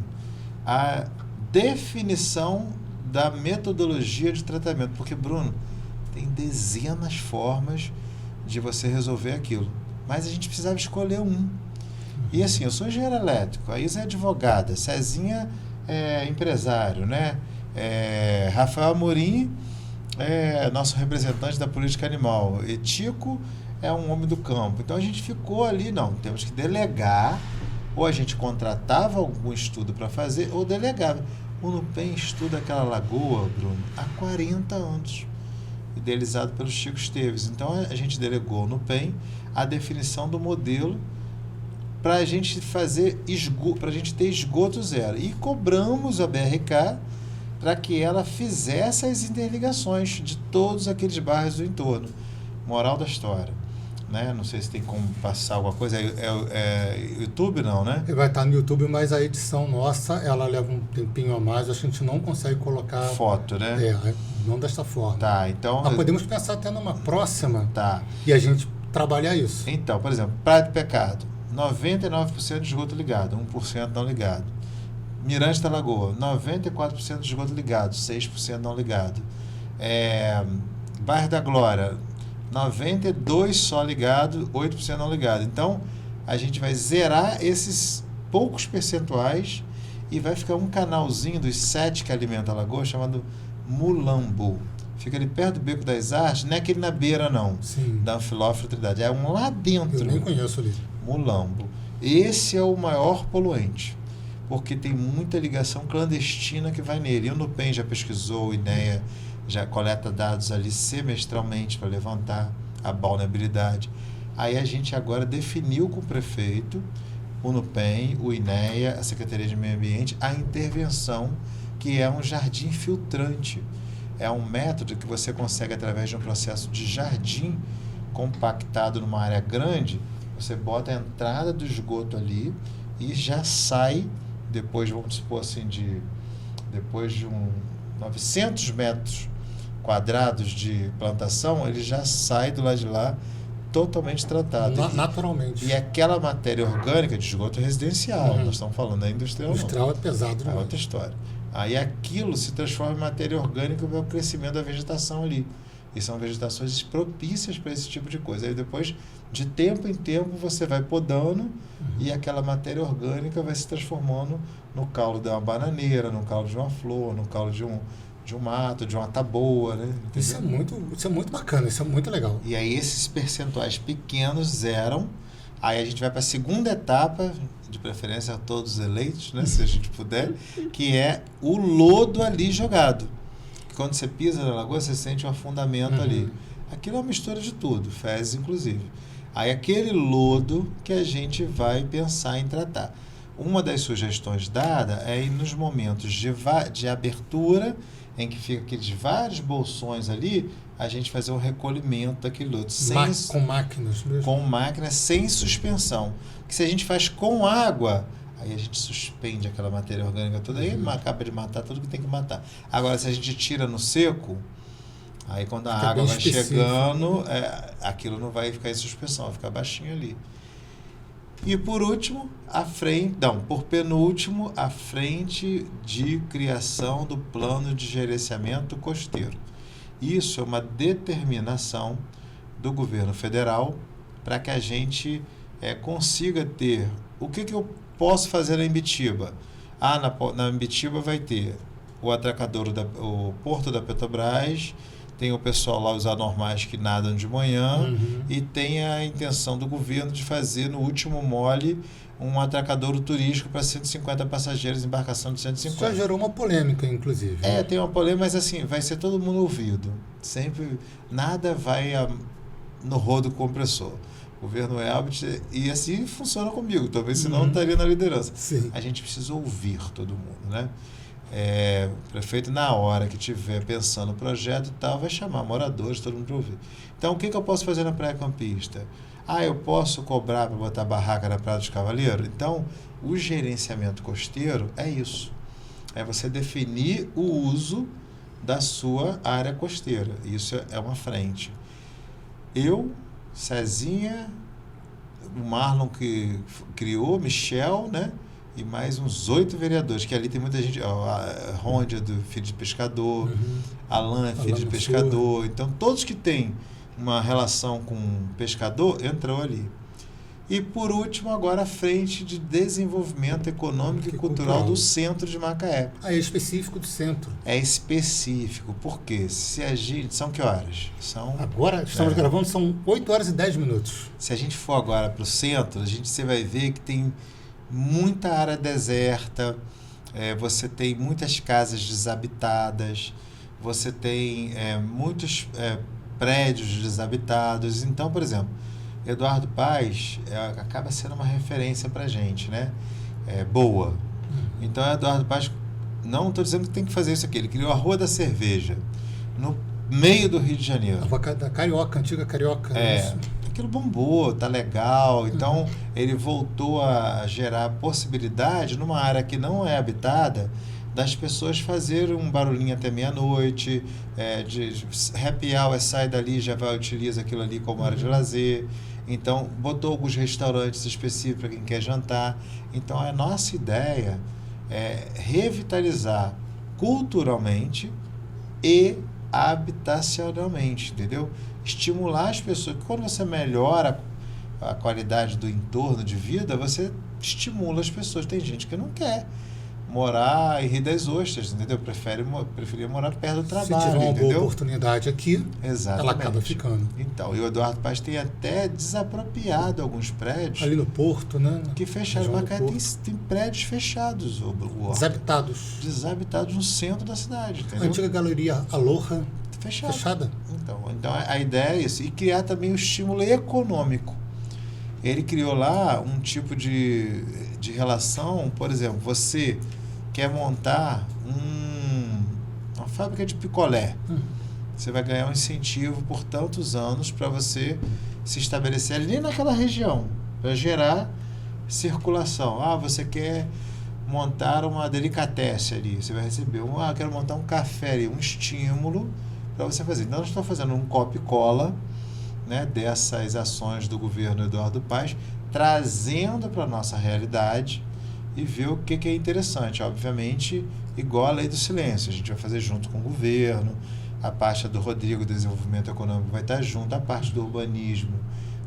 a definição da metodologia de tratamento, porque, Bruno, tem dezenas formas de você resolver aquilo, mas a gente precisava escolher um. E assim, eu sou engenheiro elétrico, a Isa é advogada, Cezinha é empresário, né? Rafael Amorim é nosso representante da política animal, e Tico é um homem do campo. Então a gente ficou ali, temos que delegar, ou a gente contratava algum estudo para fazer, ou delegava. O NUPEM estuda aquela lagoa, Bruno, há 40 anos, idealizado pelo Chico Esteves. Então a gente delegou ao NUPEM a definição do modelo para a gente para a gente ter esgoto zero. E cobramos a BRK para que ela fizesse as interligações de todos aqueles bairros do entorno. Moral da história, né? Não sei se tem como passar alguma coisa. YouTube não, né? Vai estar no YouTube, mas a edição nossa, ela leva um tempinho a mais. A gente não consegue colocar foto, né? Não desta forma. Tá, então... Mas podemos pensar até numa próxima. Tá. E a gente trabalhar isso. Então, por exemplo, Praia do Pecado, 99% de esgoto ligado, 1% não ligado. Mirante da Lagoa, 94% de esgoto ligado, 6% não ligado. Bairro da Glória, 92% só ligado, 8% não ligado. Então, a gente vai zerar esses poucos percentuais e vai ficar um canalzinho dos 7 que alimenta a lagoa, chamado Mulambo. Fica ali perto do Beco das Artes, não é aquele na beira, não. Sim. Da Anfilófila Trindade. É um lá dentro. Eu nem conheço ali. Mulambo. Esse é o maior poluente, porque tem muita ligação clandestina que vai nele. E o NUPEM já pesquisou, o INEA já coleta dados ali semestralmente para levantar a vulnerabilidade. Aí a gente agora definiu com o prefeito, o NUPEM, o INEA, a Secretaria de Meio Ambiente, a intervenção, que é um jardim filtrante. É um método que você consegue, através de um processo de jardim compactado numa área grande, você bota a entrada do esgoto ali e já sai, depois, vamos supor assim, depois de 900 metros quadrados de plantação, ele já sai do lado de lá totalmente tratado. Naturalmente. E aquela matéria orgânica de esgoto residencial, nós estamos falando da industrial. O industrial é pesado É demais. outra história. Aí aquilo se transforma em matéria orgânica para o crescimento da vegetação ali. E são vegetações propícias para esse tipo de coisa. Aí depois, de tempo em tempo, você vai podando e aquela matéria orgânica vai se transformando no caule de uma bananeira, no caule de uma flor, no caule de um mato, de uma taboa, né? Isso é muito bacana, isso é muito legal. E aí esses percentuais pequenos zeram. Aí a gente vai para a segunda etapa, de preferência a todos eleitos, né, se a gente puder, que é o lodo ali jogado. Quando você pisa na lagoa, você sente um afundamento ali. Aquilo é uma mistura de tudo, fezes inclusive. Aí aquele lodo que a gente vai pensar em tratar. Uma das sugestões dadas é ir nos momentos de abertura, em que fica aqueles vários bolsões ali, a gente fazer um recolhimento daquele lodo. Com máquinas mesmo? Com máquinas, sem suspensão. Porque se a gente faz com água, aí a gente suspende aquela matéria orgânica toda, aí acaba de matar tudo que tem que matar. Agora, se a gente tira no seco, aí quando a água vai chegando, aquilo não vai ficar em suspensão, vai ficar baixinho ali. E por último, por penúltimo, a frente de criação do plano de gerenciamento costeiro. Isso é uma determinação do governo federal para que a gente consiga ter... O que eu posso fazer na Imbitiba? Na Imbitiba vai ter o atracadouro, o porto da Petrobras, tem o pessoal lá, os anormais que nadam de manhã, e tem a intenção do governo de fazer no último mole um atracadouro turístico para 150 passageiros, embarcação de 150. Isso já gerou uma polêmica, inclusive. Tem uma polêmica, mas assim, vai ser todo mundo ouvido. Sempre, nada vai no rodo compressor. O governo Elbit, e assim funciona comigo, talvez senão não estaria na liderança. Sim. A gente precisa ouvir todo mundo, né? O prefeito, na hora que estiver pensando no projeto e tal, vai chamar moradores, todo mundo para ouvir. Então, o que eu posso fazer na Praia Campista? Eu posso cobrar para botar barraca na Praia dos Cavaleiros? Então, o gerenciamento costeiro é isso. É você definir o uso da sua área costeira. Isso é uma frente. Cezinha, o Marlon que criou, Michel, né? E mais uns 8 vereadores, que ali tem muita gente, a Rôndia, do filho de pescador, Alain, filho de pescador. Então, todos que têm uma relação com pescador, entrou ali. E, por último, agora a frente de desenvolvimento econômico e cultural do centro de Macaé. É específico do centro. É específico, porque se a gente... São que horas? Agora, estamos gravando, são 8 horas e 10 minutos. Se a gente for agora para o centro, você vai ver que tem muita área deserta, você tem muitas casas desabitadas, você tem muitos prédios desabitados. Então, por exemplo, Eduardo Paes acaba sendo uma referência para a gente, né? Boa. Então, Eduardo Paes, não estou dizendo que tem que fazer isso aqui, ele criou a Rua da Cerveja, no meio do Rio de Janeiro. A Rua da Carioca, antiga Carioca. Aquilo bombou, tá legal. Então, ele voltou a gerar possibilidade numa área que não é habitada, das pessoas fazerem um barulhinho até meia-noite, de happy hour, sai dali, já utiliza aquilo ali como área de lazer. Então, botou alguns restaurantes específicos para quem quer jantar. Então, a nossa ideia é revitalizar culturalmente e habitacionalmente, entendeu? Estimular as pessoas. Quando você melhora a qualidade do entorno de vida, você estimula as pessoas. Tem gente que não quer morar em Rio das Ostras, entendeu? Preferia morar perto do trabalho, se tiver uma entendeu? boa oportunidade aqui, exatamente, ela acaba ficando. Então, e o Eduardo Paes tem até desapropriado alguns prédios. Ali no Porto, né? Que fecharam. Macaé tem prédios fechados. Desabitados no centro da cidade, entendeu? A antiga galeria Aloha, fechada. Então, a ideia é isso. E criar também um estímulo econômico. Ele criou lá um tipo de relação, por exemplo, você quer montar uma fábrica de picolé. Você vai ganhar um incentivo por tantos anos para você se estabelecer ali naquela região, para gerar circulação. Você quer montar uma delicatessen ali, você vai receber quero montar um café ali, um estímulo para você fazer. Então, nós estamos fazendo um copia e cola, né, dessas ações do governo Eduardo Paes, trazendo para a nossa realidade e ver o que é interessante. Obviamente, igual a lei do silêncio, a gente vai fazer junto com o governo, a parte do Rodrigo, Desenvolvimento Econômico, vai estar junto, a parte do urbanismo,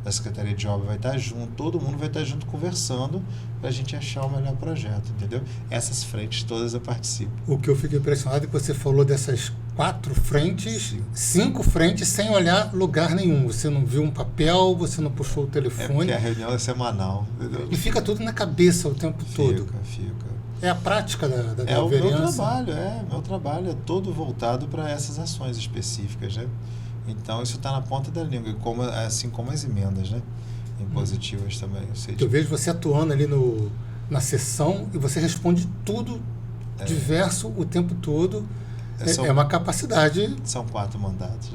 da Secretaria de Obras vai estar junto, todo mundo vai estar junto conversando para a gente achar o melhor projeto, entendeu? Essas frentes todas eu participo. O que eu fico impressionado é que você falou dessas 4 frentes, 5 frentes, sem olhar lugar nenhum. Você não viu um papel, você não puxou o telefone. Porque a reunião é semanal, entendeu? E fica tudo na cabeça o tempo todo. Fica. É a prática da É o vereança. meu trabalho é todo voltado para essas ações específicas, né? Então, isso está na ponta da língua, assim como as emendas, né? Impositivas também. Eu vejo você atuando ali na sessão e você responde tudo diverso o tempo todo. É uma capacidade. São 4 mandatos.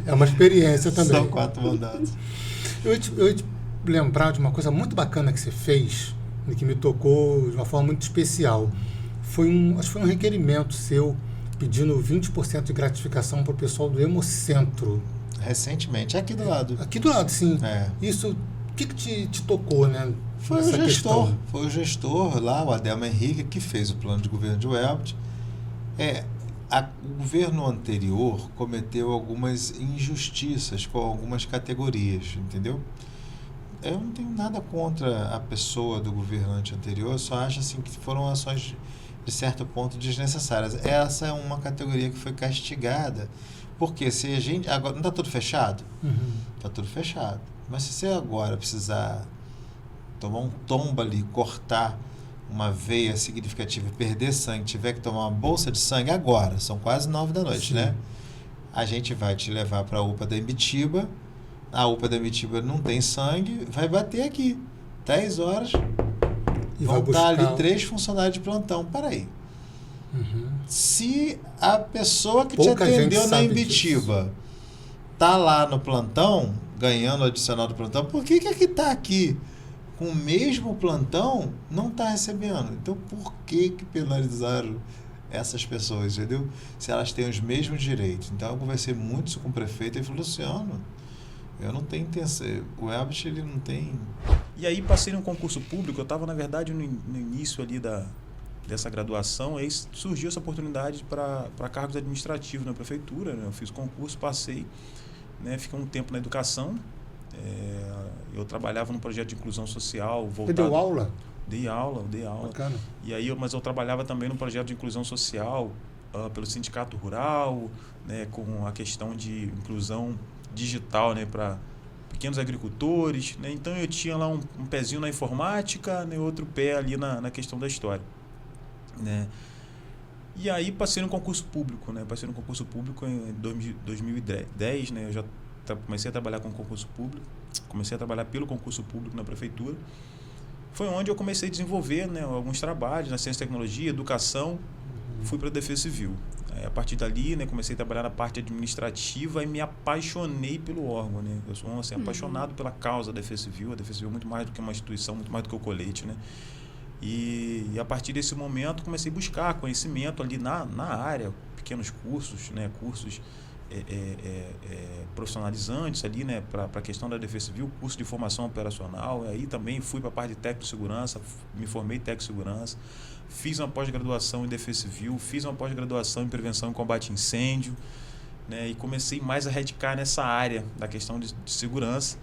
É uma experiência também. São 4 mandatos. Eu ia te lembrar de uma coisa muito bacana que você fez, e que me tocou de uma forma muito especial. Acho que foi um requerimento seu pedindo 20% de gratificação para o pessoal do Hemocentro. Recentemente, aqui do lado. Aqui do lado, sim. É. Isso, o que te tocou, né? Foi o gestor lá, o Adelmo Henrique, que fez o plano de governo de Welbit. O governo anterior cometeu algumas injustiças com algumas categorias, entendeu? Eu não tenho nada contra a pessoa do governante anterior, só acho assim, que foram ações de certo ponto desnecessárias. Essa é uma categoria que foi castigada, porque se a gente... Agora, não está tudo fechado? Está tudo fechado. Mas se você agora precisar tomar um tombo ali, cortar uma veia significativa, perder sangue, tiver que tomar uma bolsa de sangue agora, são quase 9 da noite, Sim. né? A gente vai te levar para a UPA da Imbitiba, a UPA da Imbitiba não tem sangue, vai bater aqui, 10 horas, E vão vai estar buscar... ali 3 funcionários de plantão. Peraí. Uhum. Se a pessoa que Pouca te gente atendeu na sabe Imbitiba tá lá no plantão, ganhando o adicional do plantão, por que que tá aqui com o mesmo plantão não está recebendo? Então, por que penalizaram essas pessoas, entendeu? Se elas têm os mesmos direitos. Então, eu conversei muito isso com o prefeito e ele falou, Luciano, eu não tenho intenção, o Welbit, ele não tem... E aí passei num concurso público, eu estava, na verdade, no início ali dessa graduação, aí surgiu essa oportunidade para cargos administrativos na prefeitura, né? Eu fiz concurso, passei, né? Fiquei um tempo na educação, eu trabalhava num projeto de inclusão social voltado... Você deu aula? Dei aula. Bacana. E aí, mas eu trabalhava também num projeto de inclusão social pelo Sindicato Rural, né, com a questão de inclusão digital, né, para pequenos agricultores, né? Então eu tinha lá um pezinho na informática, né, outro pé ali na questão da história, né? E aí passei no concurso público, né? Passei no concurso público em 2010, né? Eu já comecei a trabalhar com concurso público, comecei a trabalhar pelo concurso público na prefeitura. Foi onde eu comecei a desenvolver, né, alguns trabalhos na ciência e tecnologia, educação, fui para a Defesa Civil. A partir dali, né, comecei a trabalhar na parte administrativa e me apaixonei pelo órgão, né? Eu sou assim, apaixonado pela causa da Defesa Civil. A Defesa Civil é muito mais do que uma instituição, muito mais do que o colete, né? E a partir desse momento comecei a buscar conhecimento ali na área, pequenos cursos, né, cursos profissionalizantes ali, né, para a questão da Defesa Civil, curso de formação operacional. Aí também fui para a parte de técnico de segurança, me formei em técnico de segurança, fiz uma pós-graduação em Defesa Civil, fiz uma pós-graduação em prevenção e combate a incêndio, né, e comecei mais a radicar nessa área da questão de segurança.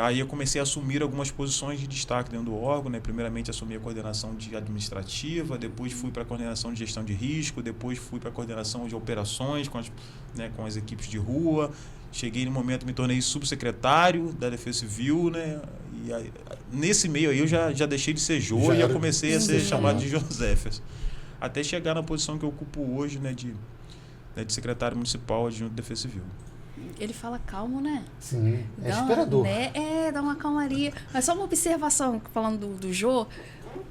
Aí eu comecei a assumir algumas posições de destaque dentro do órgão, né? Primeiramente assumi a coordenação de administrativa, depois fui para a coordenação de gestão de risco, depois fui para a coordenação de operações com as equipes de rua. Cheguei no momento, me tornei subsecretário da Defesa Civil, né? E aí, nesse meio aí eu já deixei de ser Jô e já comecei a ser chamado de Joséfias, até chegar na posição que eu ocupo hoje, né, de secretário municipal adjunto de Defesa Civil. Ele fala calmo, né? Sim, esperador. Dá uma calmaria. Mas só uma observação, falando do Jô,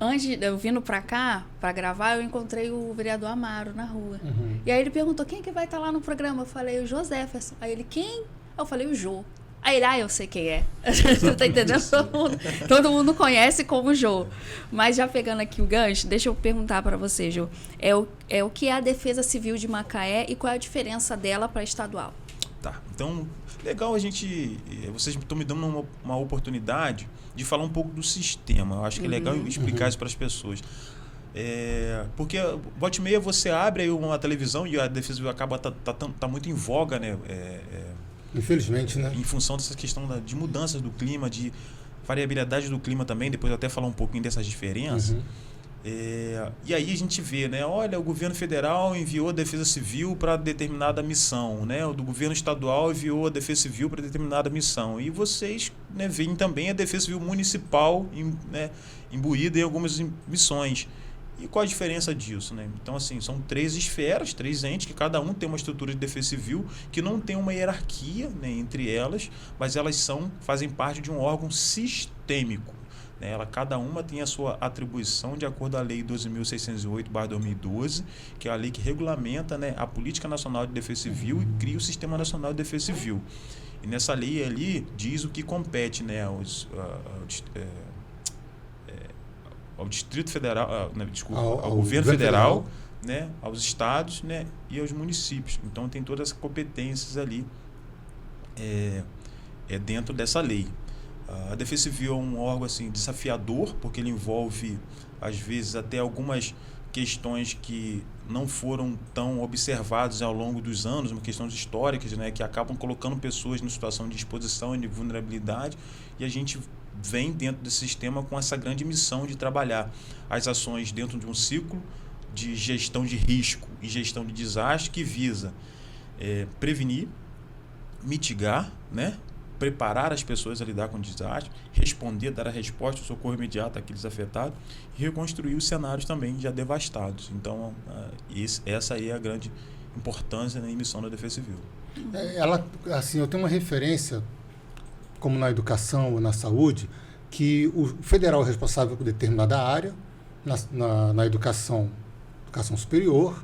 antes de eu vindo pra cá, pra gravar, eu encontrei o vereador Amaro na rua. E aí ele perguntou, quem é que vai estar lá no programa? Eu falei, o Joséferson. Aí ele, quem? Eu falei, o Jô. Aí ele, eu sei quem é. Você tá entendendo? Todo mundo conhece como Jô. Mas já pegando aqui o gancho, deixa eu perguntar para você, Jô. É o que é a Defesa Civil de Macaé e qual é a diferença dela para a estadual? Tá, então, legal vocês estão me dando uma oportunidade de falar um pouco do sistema. Eu acho que é legal explicar isso para as pessoas. Porque volta e meia você abre aí uma televisão e a Defesa Civil acaba tá muito em voga, né? Infelizmente, né? Em função dessa questão de mudanças do clima, de variabilidade do clima também, depois eu até falar um pouquinho dessas diferenças. E aí a gente vê, né? Olha, o governo federal enviou a Defesa Civil para determinada missão, né? O do governo estadual enviou a Defesa Civil para determinada missão. E vocês, né, veem também a Defesa Civil municipal, né, imbuída em algumas missões. E qual a diferença disso, né? Então, assim, são 3 esferas, 3 entes, que cada um tem uma estrutura de defesa civil, que não tem uma hierarquia, né, entre elas, mas elas fazem parte de um órgão sistêmico. Né? Cada uma tem a sua atribuição de acordo com a Lei 12.608/2012, que é a lei que regulamenta, né, a Política Nacional de Defesa Civil e cria o Sistema Nacional de Defesa Civil. E nessa lei ali diz o que compete, né, ao Distrito Federal, ao Governo Federal, né, aos estados, né, e aos municípios. Então tem todas as competências ali dentro dessa lei. A Defesa Civil é um órgão assim, desafiador, porque ele envolve, às vezes, até algumas questões que não foram tão observadas ao longo dos anos, questões históricas, né, que acabam colocando pessoas em situação de exposição e de vulnerabilidade, e a gente vem dentro desse sistema com essa grande missão de trabalhar as ações dentro de um ciclo de gestão de risco e gestão de desastre que visa prevenir, mitigar, né, preparar as pessoas a lidar com o desastre, responder, dar a resposta, o socorro imediato àqueles afetados e reconstruir os cenários também já devastados. Então, essa aí é a grande importância na missão da Defesa Civil. Assim, eu tenho uma referência, como na educação ou na saúde, que o federal é responsável por determinada área, na educação superior,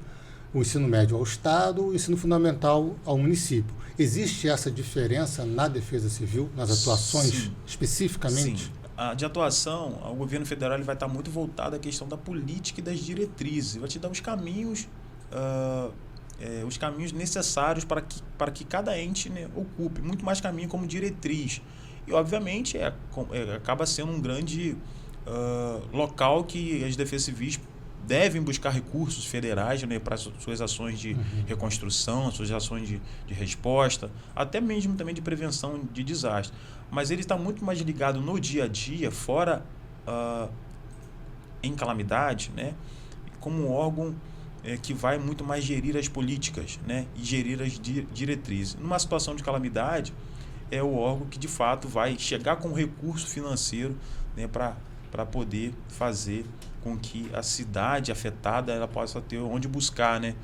o ensino médio ao Estado, o ensino fundamental ao município. Existe essa diferença na Defesa Civil, nas atuações? Sim. Especificamente? Sim. De atuação, o governo federal ele vai estar muito voltado à questão da política e das diretrizes. Vai te dar os caminhos necessários para que cada ente, né, ocupe. Muito mais caminho como diretriz. E, obviamente, acaba sendo um grande local que as defesas civis devem buscar recursos federais, né, para suas ações de reconstrução, suas ações de resposta, até mesmo também de prevenção de desastre. Mas ele está muito mais ligado no dia a dia, fora em calamidade, né, como um órgão que vai muito mais gerir as políticas, né, e gerir as diretrizes. Numa situação de calamidade, é o órgão que de fato vai chegar com recurso financeiro, né, para poder fazer com que a cidade afetada ela possa ter onde buscar, né,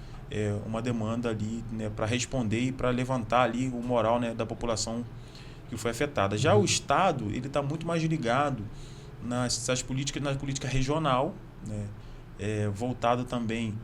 uma demanda ali, né, para responder e para levantar ali o moral, né, da população que foi afetada. Já o Estado ele está muito mais ligado na política regional, né, voltado também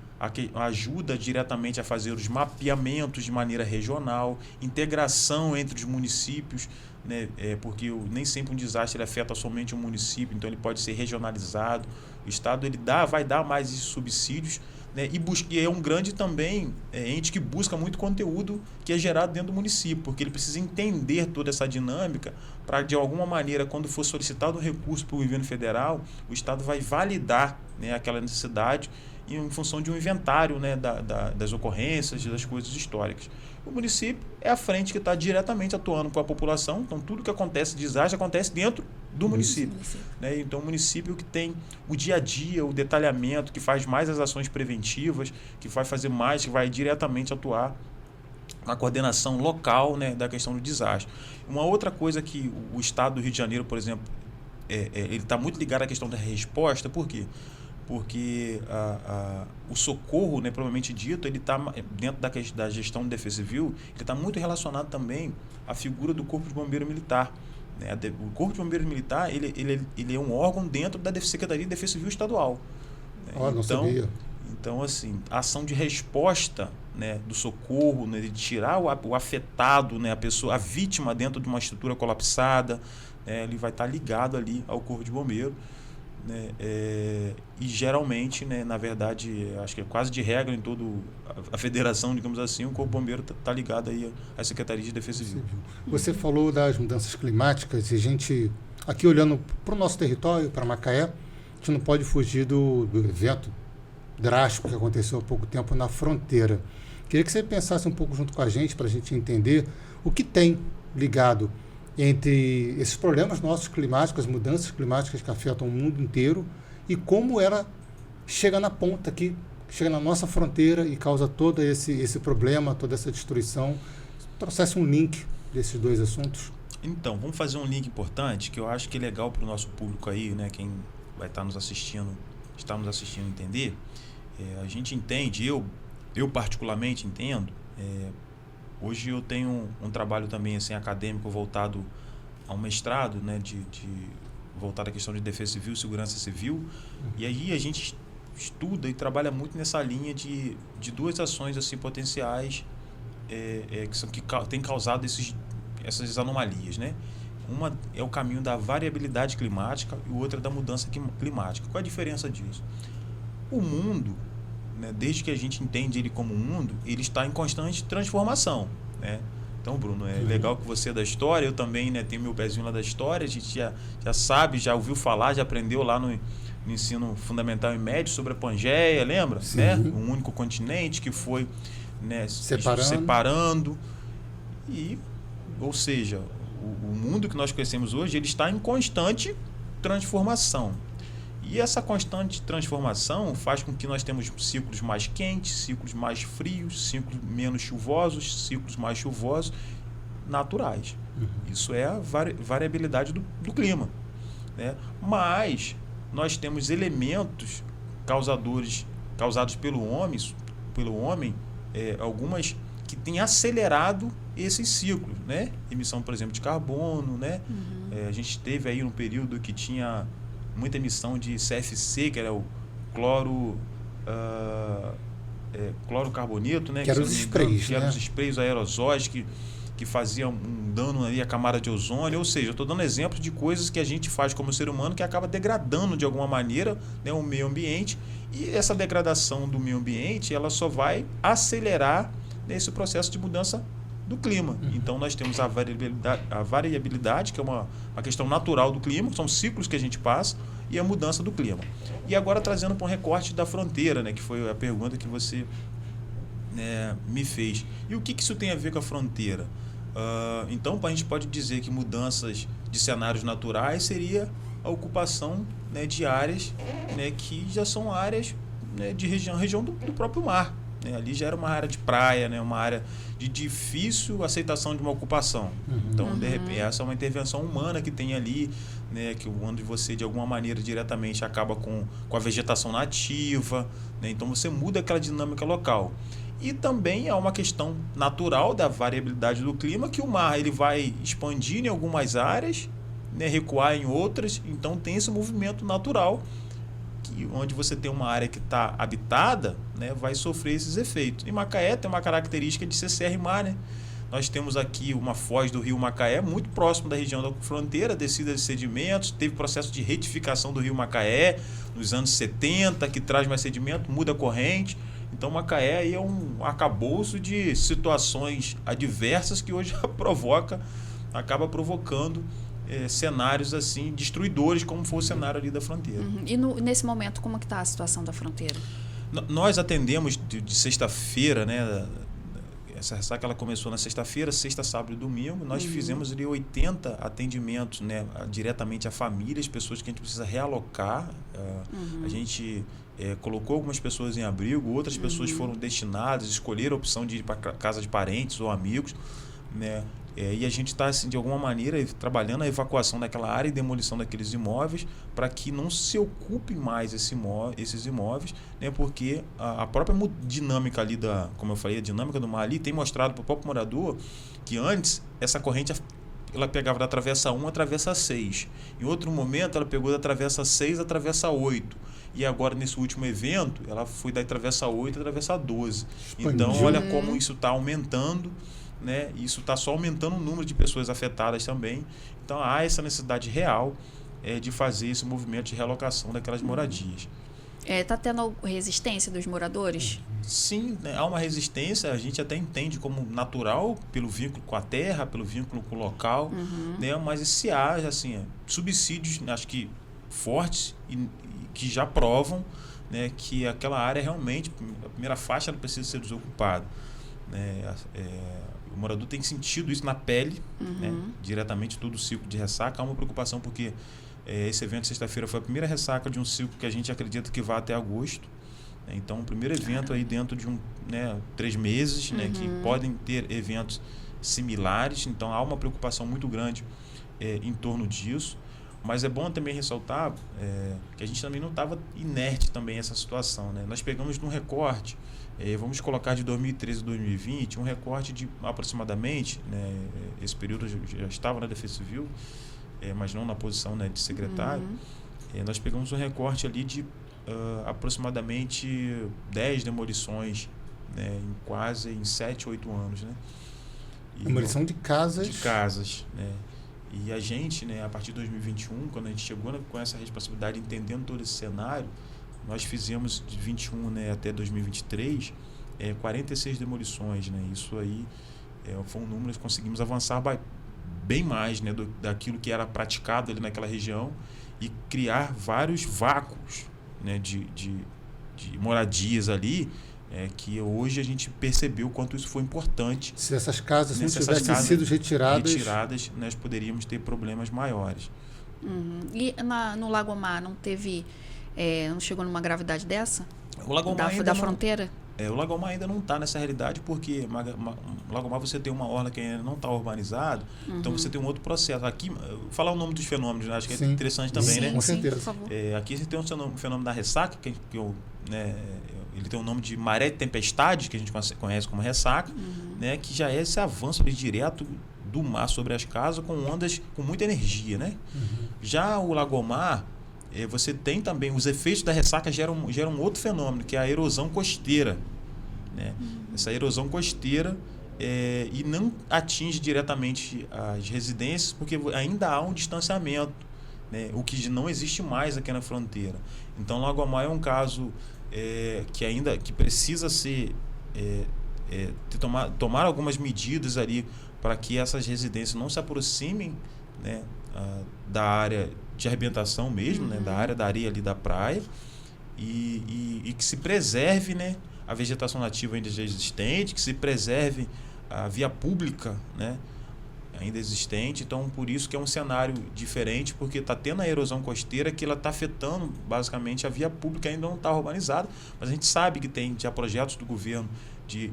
ajuda diretamente a fazer os mapeamentos de maneira regional, integração entre os municípios, né, porque nem sempre um desastre ele afeta somente um município, então ele pode ser regionalizado. O Estado ele vai dar mais esses subsídios, né, e é um grande também ente que busca muito conteúdo que é gerado dentro do município, porque ele precisa entender toda essa dinâmica para, de alguma maneira, quando for solicitado um recurso para o governo federal, o Estado vai validar, né, aquela necessidade em função de um inventário, né, das ocorrências e das coisas históricas. O município é a frente que está diretamente atuando com a população, então tudo que acontece, desastre, acontece dentro do município. Né? Então o município que tem o dia a dia, o detalhamento, que faz mais as ações preventivas, que vai fazer mais, que vai diretamente atuar na coordenação local, né, da questão do desastre. Uma outra coisa que o Estado do Rio de Janeiro, por exemplo, ele está muito ligado à questão da resposta, por quê? Porque o socorro, né, provavelmente dito, ele está dentro da gestão de defesa civil, ele está muito relacionado também à figura do Corpo de Bombeiro Militar. Né? O Corpo de Bombeiro Militar ele é um órgão dentro da Secretaria de Defesa Civil Estadual. Né? Não sabia. Então, assim, a ação de resposta, né, do socorro, né, de tirar o afetado, né, a vítima dentro de uma estrutura colapsada, né, ele vai estar ligado ali ao Corpo de Bombeiro, né, e geralmente, né, na verdade, acho que é quase de regra em toda a federação, digamos assim, o Corpo de Bombeiro está ligado aí à Secretaria de Defesa Civil. Você falou das mudanças climáticas e a gente, aqui olhando para o nosso território, para Macaé, a gente não pode fugir do evento drástico que aconteceu há pouco tempo na fronteira. Queria que você pensasse um pouco junto com a gente para a gente entender o que tem ligado entre esses problemas nossos climáticos, as mudanças climáticas que afetam o mundo inteiro e como ela chega na ponta aqui, chega na nossa fronteira e causa todo esse problema, toda essa destruição. Trouxesse um link desses dois assuntos. Então, vamos fazer um link importante que eu acho que é legal para o nosso público aí, né, quem vai estar nos assistindo entender. A gente entende, eu particularmente entendo, hoje eu tenho um trabalho também assim, acadêmico voltado ao mestrado, né, voltado à questão de defesa civil, segurança civil, e aí a gente estuda e trabalha muito nessa linha de duas ações assim, potenciais que têm causado essas anomalias, né? Uma é o caminho da variabilidade climática e o outro é da mudança climática. Qual a diferença disso? O mundo, né, desde que a gente entende ele como mundo, ele está em constante transformação, né? Então, Bruno, é legal que você é da história, eu também, né, tenho meu pezinho lá da história, a gente já sabe, já ouviu falar, já aprendeu lá no ensino fundamental e médio sobre a Pangeia, lembra? Né? Um único continente que foi, né, separando. E, ou seja, o mundo que nós conhecemos hoje, ele está em constante transformação. E essa constante transformação faz com que nós temos ciclos mais quentes, ciclos mais frios, ciclos menos chuvosos, ciclos mais chuvosos, naturais. Isso é a variabilidade do clima, né? Mas nós temos elementos causados pelo homem, algumas que têm acelerado esses ciclos, né? Emissão, por exemplo, de carbono, né? A gente teve aí um período que tinha muita emissão de CFC, que era o clorocarboneto, né? Que eram os sprays, né? Que eram os sprays aerosóis que faziam um dano ali à camada de ozônio. Ou seja, eu estou dando exemplos de coisas que a gente faz como ser humano que acaba degradando de alguma maneira, né, o meio ambiente. E essa degradação do meio ambiente, ela só vai acelerar nesse processo de mudança do clima. Então, nós temos a variabilidade, que é uma questão natural do clima, são ciclos que a gente passa, e a mudança do clima. E agora, trazendo para um recorte da fronteira, né, que foi a pergunta que você, né, me fez. E o que isso tem a ver com a fronteira? Então, a gente pode dizer que mudanças de cenários naturais seria a ocupação, né, de áreas, né, que já são áreas, né, de região do próprio mar. Ali já era uma área de praia, né? Uma área de difícil aceitação de uma ocupação. Então, de repente, essa é uma intervenção humana que tem ali, né? Onde você, de alguma maneira, diretamente acaba com a vegetação nativa, né? Então, você muda aquela dinâmica local. E também é uma questão natural da variabilidade do clima, que o mar ele vai expandir em algumas áreas, né? Recuar em outras. Então, tem esse movimento natural onde você tem uma área que está habitada, né, vai sofrer esses efeitos. E Macaé tem uma característica de ser serra e mar, né? Nós temos aqui uma foz do rio Macaé, muito próximo da região da fronteira, descida de sedimentos, teve processo de retificação do rio Macaé nos anos 70, que traz mais sedimento, muda a corrente. Então Macaé aí é um arcabouço de situações adversas que hoje acaba provocando cenários assim destruidores, como foi o cenário ali da fronteira. E nesse momento, como que está a situação da fronteira? Nós atendemos de sexta-feira, né? Essa ressaca ela começou na sexta-feira, sexta, sábado e domingo. Nós fizemos ali 80 atendimentos, né, diretamente a famílias, pessoas que a gente precisa realocar. A gente colocou algumas pessoas em abrigo, outras pessoas foram destinadas, escolheram a opção de ir para casa de parentes ou amigos, né? E a gente está, assim, de alguma maneira, trabalhando a evacuação daquela área e demolição daqueles imóveis para que não se ocupem mais esses imóveis, né? Porque a própria dinâmica ali, como eu falei, a dinâmica do mar ali tem mostrado para o próprio morador que antes essa corrente ela pegava da travessa 1 à travessa 6. Em outro momento, ela pegou da travessa 6 à travessa 8. E agora, nesse último evento, ela foi da travessa 8 à travessa 12. Expandiu. Então, olha como isso está aumentando, né? Isso está só aumentando o número de pessoas afetadas também. Então, há essa necessidade real de fazer esse movimento de realocação daquelas moradias. Está tendo resistência dos moradores? Sim, né? Há uma resistência, a gente até entende como natural, pelo vínculo com a terra, pelo vínculo com o local, né? Mas se há assim, subsídios, acho que fortes, e que já provam, né, que aquela área realmente, a primeira faixa, ela precisa ser desocupada. Né? O morador tem sentido isso na pele, né? Diretamente todo o ciclo de ressaca. Há uma preocupação porque esse evento sexta-feira foi a primeira ressaca de um ciclo que a gente acredita que vai até agosto. Né? Então, o primeiro evento aí dentro de 3 meses, né, que podem ter eventos similares. Então, há uma preocupação muito grande em torno disso. Mas é bom também ressaltar que a gente também não estava inerte também a essa situação. Né? Nós pegamos num recorte, vamos colocar de 2013 a 2020, um recorte de aproximadamente, né, esse período eu já estava na Defesa Civil, mas não na posição, né, de secretário. Nós pegamos um recorte ali de aproximadamente 10 demolições, né, em 7, 8 anos. Né? Demolição de casas. De casas, né? E a gente, né, a partir de 2021, quando a gente chegou com essa responsabilidade, entendendo todo esse cenário, nós fizemos de 21, né, até 2023, 46 demolições. Né? Isso aí foi um número que conseguimos avançar bem mais, né, daquilo que era praticado ali naquela região e criar vários vácuos, né, de moradias ali, que hoje a gente percebeu o quanto isso foi importante. Se essas casas não tivessem sido retiradas, nós poderíamos ter problemas maiores. E no Lagomar não teve, não chegou numa gravidade dessa? O Lagomar da fronteira? O Lagomar ainda não está nessa realidade porque Lagomar você tem uma orla que ainda não está urbanizado, então você tem um outro processo. Aqui, falar o nome dos fenômenos, né? Acho que é interessante também, sim, né? Com certeza. Por favor. Aqui você tem um fenômeno da ressaca, ele tem o nome de maré de tempestade, que a gente conhece como ressaca, né? Que já é esse avanço ali direto do mar sobre as casas com ondas com muita energia, né? Já o Lagomar, você tem também os efeitos da ressaca geram outro fenômeno, que é a erosão costeira, né? Essa erosão costeira e não atinge diretamente as residências porque ainda há um distanciamento, né? O que não existe mais aqui na fronteira. Então, Lagomar é um caso que precisa ser tomar algumas medidas ali para que essas residências não se aproximem, né, da área de arrebentação mesmo, né, da área da areia ali da praia e que se preserve, né, a vegetação nativa ainda já existente, que se preserve a via pública, né, ainda existente. Então, por isso que é um cenário diferente, porque está tendo a erosão costeira que ela está afetando basicamente a via pública, ainda não está urbanizada, mas a gente sabe que tem já projetos do governo de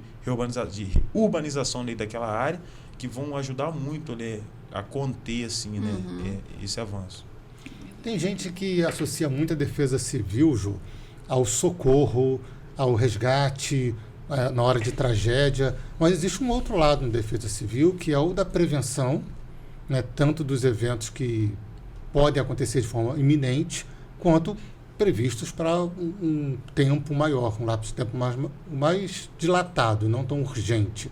urbanização ali daquela área que vão ajudar muito a conter assim, né, esse avanço. Tem gente que associa muito a defesa civil, Ju, ao socorro, ao resgate, na hora de tragédia, mas existe um outro lado na defesa civil, que é o da prevenção, né, tanto dos eventos que podem acontecer de forma iminente, quanto previstos para um tempo maior, um lapso de tempo mais dilatado, não tão urgente.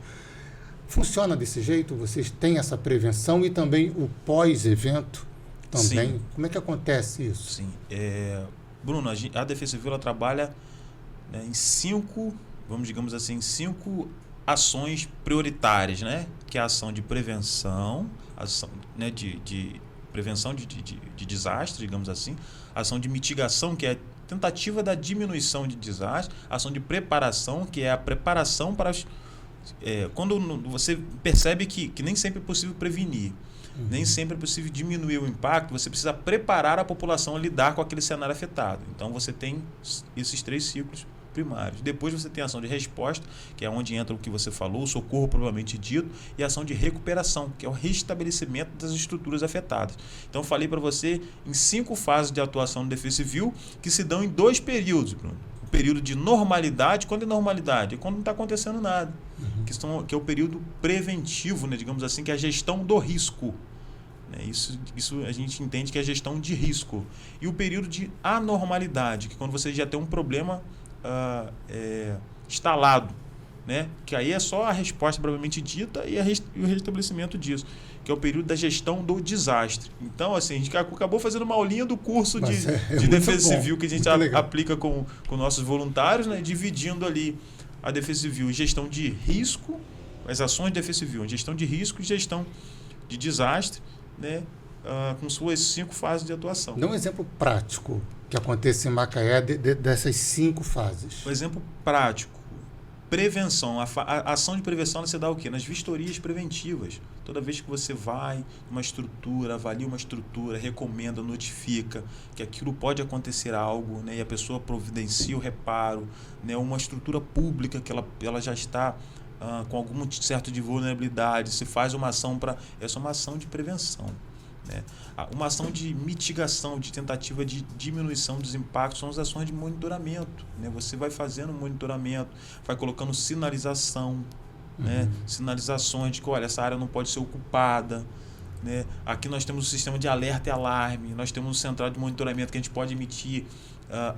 Funciona desse jeito? Vocês têm essa prevenção e também o pós-evento também? Sim. Como é que acontece isso? Sim. Bruno, a Defesa Civil ela trabalha, né, em 5 ações prioritárias, né? Que é a ação de prevenção, ação, né, de prevenção de desastre, digamos assim, ação de mitigação, que é a tentativa da diminuição de desastre, ação de preparação, que é a preparação para quando você percebe que nem sempre é possível prevenir, nem sempre é possível diminuir o impacto, você precisa preparar a população a lidar com aquele cenário afetado. Então você tem esses 3 ciclos primários. Depois você tem a ação de resposta, que é onde entra o que você falou, o socorro propriamente dito, e a ação de recuperação, que é o restabelecimento das estruturas afetadas. Então eu falei para você em 5 fases de atuação de defesa civil que se dão em 2 períodos, Bruno. O período de normalidade. Quando é normalidade? É quando não está acontecendo nada. Que é o período preventivo, né, digamos assim, que é a gestão do risco. né? Isso a gente entende que é gestão de risco. E o período de anormalidade, que é quando você já tem um problema instalado, né? Que aí é só a resposta propriamente dita e o restabelecimento disso, que é o período da gestão do desastre. Então, assim, a gente acabou fazendo uma aulinha do curso de defesa civil que a gente aplica com nossos voluntários, né? Dividindo ali a defesa civil e gestão de risco, as ações de defesa civil, gestão de risco e gestão de desastre, né? Com suas 5 fases de atuação. Dá um exemplo prático que acontece em Macaé dessas 5 fases. Um exemplo prático. Prevenção. A ação de prevenção você dá o quê? Nas vistorias preventivas. Toda vez que você vai numa estrutura, avalia uma estrutura, recomenda, notifica que aquilo pode acontecer algo, né? E a pessoa providencia o reparo, né? Uma estrutura pública que ela já está com algum certo de vulnerabilidade, se faz uma ação essa é uma ação de prevenção, né? Uma ação de mitigação, de tentativa de diminuição dos impactos são as ações de monitoramento, né? Você vai fazendo monitoramento, vai colocando sinalização, né? Sinalizações de que, olha, essa área não pode ser ocupada, né? Aqui nós temos o sistema de alerta e alarme, nós temos o central de monitoramento que a gente pode emitir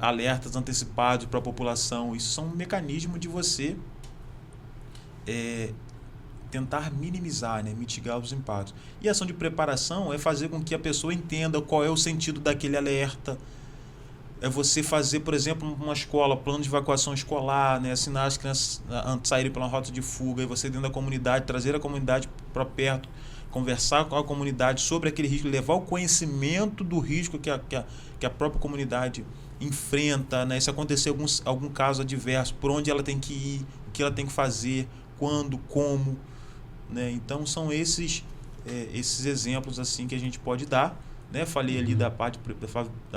alertas antecipados para a população. Isso são um mecanismo de você tentar minimizar, né? Mitigar os impactos. E a ação de preparação é fazer com que a pessoa entenda qual é o sentido daquele alerta. É você fazer, por exemplo, uma escola, plano de evacuação escolar, né? Assinar as crianças antes de saírem pela rota de fuga, e você dentro da comunidade, trazer a comunidade para perto, conversar com a comunidade sobre aquele risco, levar o conhecimento do risco que a própria comunidade enfrenta, né? Se acontecer algum caso adverso, por onde ela tem que ir, o que ela tem que fazer, quando, como, né? Então são esses exemplos assim que a gente pode dar, né? Falei ali da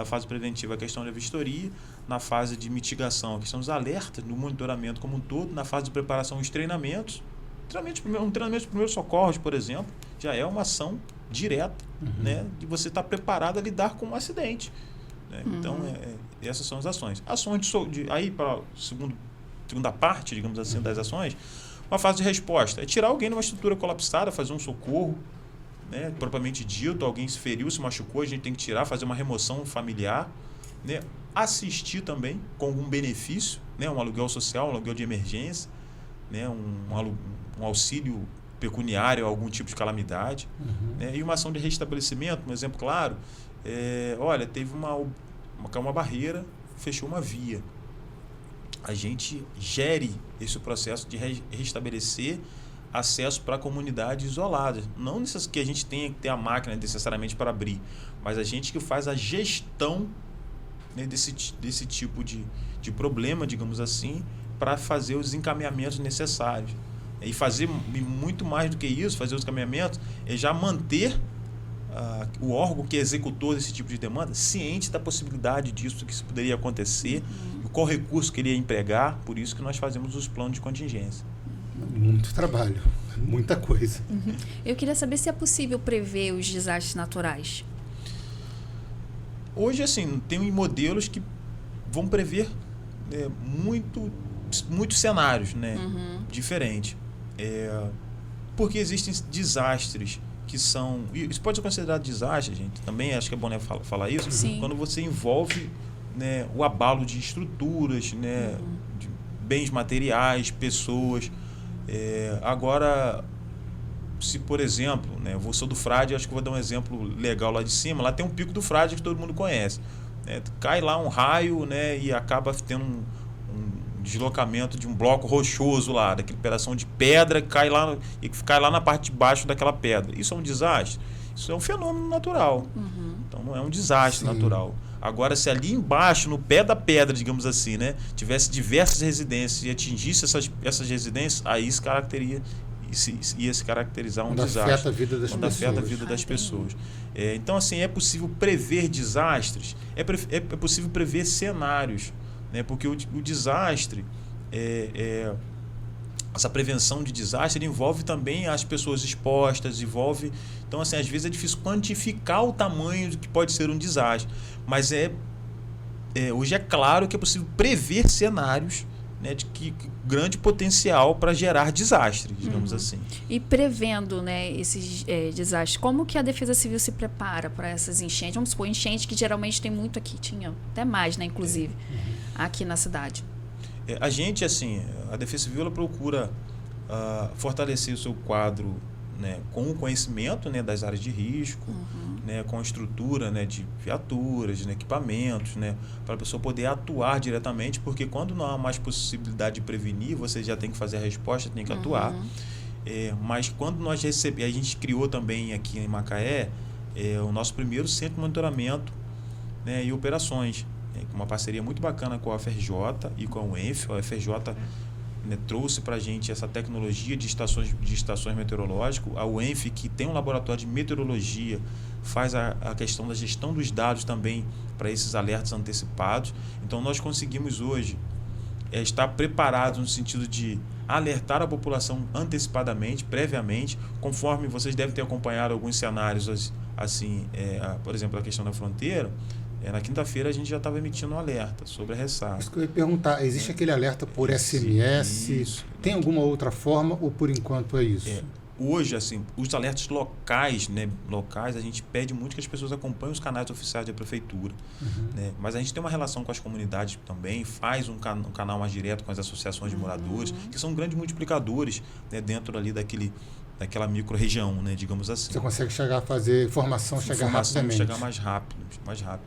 fase preventiva, a questão da vistoria, na fase de mitigação, a questão dos alertas, do monitoramento como um todo, na fase de preparação, os treinamentos. Um treinamento de primeiros socorros, por exemplo, já é uma ação direta, né? De você estar preparado a lidar com um acidente, né? Então essas são as ações. Ações aí para a segunda parte, digamos assim, das ações. Uma fase de resposta é tirar alguém de uma estrutura colapsada, fazer um socorro, né? Propriamente dito, alguém se feriu, se machucou, a gente tem que tirar, fazer uma remoção familiar, né? Assistir também com algum benefício, né? Um aluguel social, um aluguel de emergência, né? Um auxílio pecuniário a algum tipo de calamidade, né? E uma ação de restabelecimento, um exemplo claro, olha, teve uma barreira, fechou uma via. A gente gere esse processo de restabelecer acesso para comunidades isoladas. Não que a gente tenha que ter a máquina necessariamente para abrir, mas a gente que faz a gestão, né, desse tipo de problema, digamos assim, para fazer os encaminhamentos necessários. E fazer muito mais do que isso, fazer os encaminhamentos, é já manter o órgão que executou esse tipo de demanda ciente da possibilidade disso, que isso poderia acontecer, qual recurso que ele ia empregar. Por isso que nós fazemos os planos de contingência. Muito trabalho, muita coisa. Eu queria saber se é possível prever os desastres naturais. Hoje, assim, tem modelos que vão prever muitos cenários, né? Diferentes. Porque existem desastres que são... Isso pode ser considerado desastre, gente. Também acho que é bom, né, falar isso. Sim. Quando você envolve, né, o abalo de estruturas, né, de bens materiais, pessoas. Agora, se, por exemplo, né, eu sou do Frade, acho que vou dar um exemplo legal lá de cima. Lá tem um pico do Frade que todo mundo conhece, né? Cai lá um raio, né, e acaba tendo um deslocamento de um bloco rochoso lá, daquela operação de pedra, cai lá na parte de baixo daquela pedra. Isso é um desastre? Isso é um fenômeno natural. Então não é um desastre natural. Agora, se ali embaixo, no pé da pedra, digamos assim, né, tivesse diversas residências e atingisse essas residências, aí ia se caracterizar um desastre. Afeta a vida das pessoas. Afeta a vida das pessoas. Então, assim, é possível prever desastres, é possível prever cenários, né? Porque o desastre, essa prevenção de desastre, ele envolve também as pessoas expostas, então, assim, às vezes é difícil quantificar o tamanho do que pode ser um desastre, mas hoje é claro que é possível prever cenários, né, de que grande potencial para gerar desastre, digamos assim. E prevendo, né, esses desastres, como que a Defesa Civil se prepara para essas enchentes? Vamos supor, enchente que geralmente tem muito aqui, tinha até mais, né, inclusive, aqui na cidade. A gente, assim, a Defesa Civil ela procura fortalecer o seu quadro, né, com o conhecimento, né, das áreas de risco, né, com a estrutura, né, de viaturas, né, equipamentos, né, para a pessoa poder atuar diretamente, porque quando não há mais possibilidade de prevenir, você já tem que fazer a resposta, tem que atuar. Mas quando nós recebemos, a gente criou também aqui em Macaé o nosso primeiro centro de monitoramento, né, e operações, uma parceria muito bacana com a UFRJ e com a UENF. A UFRJ, né, trouxe para a gente essa tecnologia de estações meteorológicas. A UENF, que tem um laboratório de meteorologia, faz a questão da gestão dos dados também para esses alertas antecipados. Então, nós conseguimos hoje estar preparados no sentido de alertar a população antecipadamente, previamente, conforme vocês devem ter acompanhado alguns cenários, assim, por exemplo, a questão da fronteira. Na quinta-feira a gente já estava emitindo um alerta sobre a ressaca. Isso que eu ia perguntar, existe aquele alerta por SMS? Isso. Tem alguma outra forma ou por enquanto é isso? Hoje, assim, os alertas locais, né, a gente pede muito que as pessoas acompanhem os canais oficiais da prefeitura. Né? Mas a gente tem uma relação com as comunidades também, faz um canal mais direto com as associações de moradores, que são grandes multiplicadores, né, dentro ali daquela micro-região, né, digamos assim. Você consegue chegar a fazer informação chegar rapidamente. Chegar mais rápido.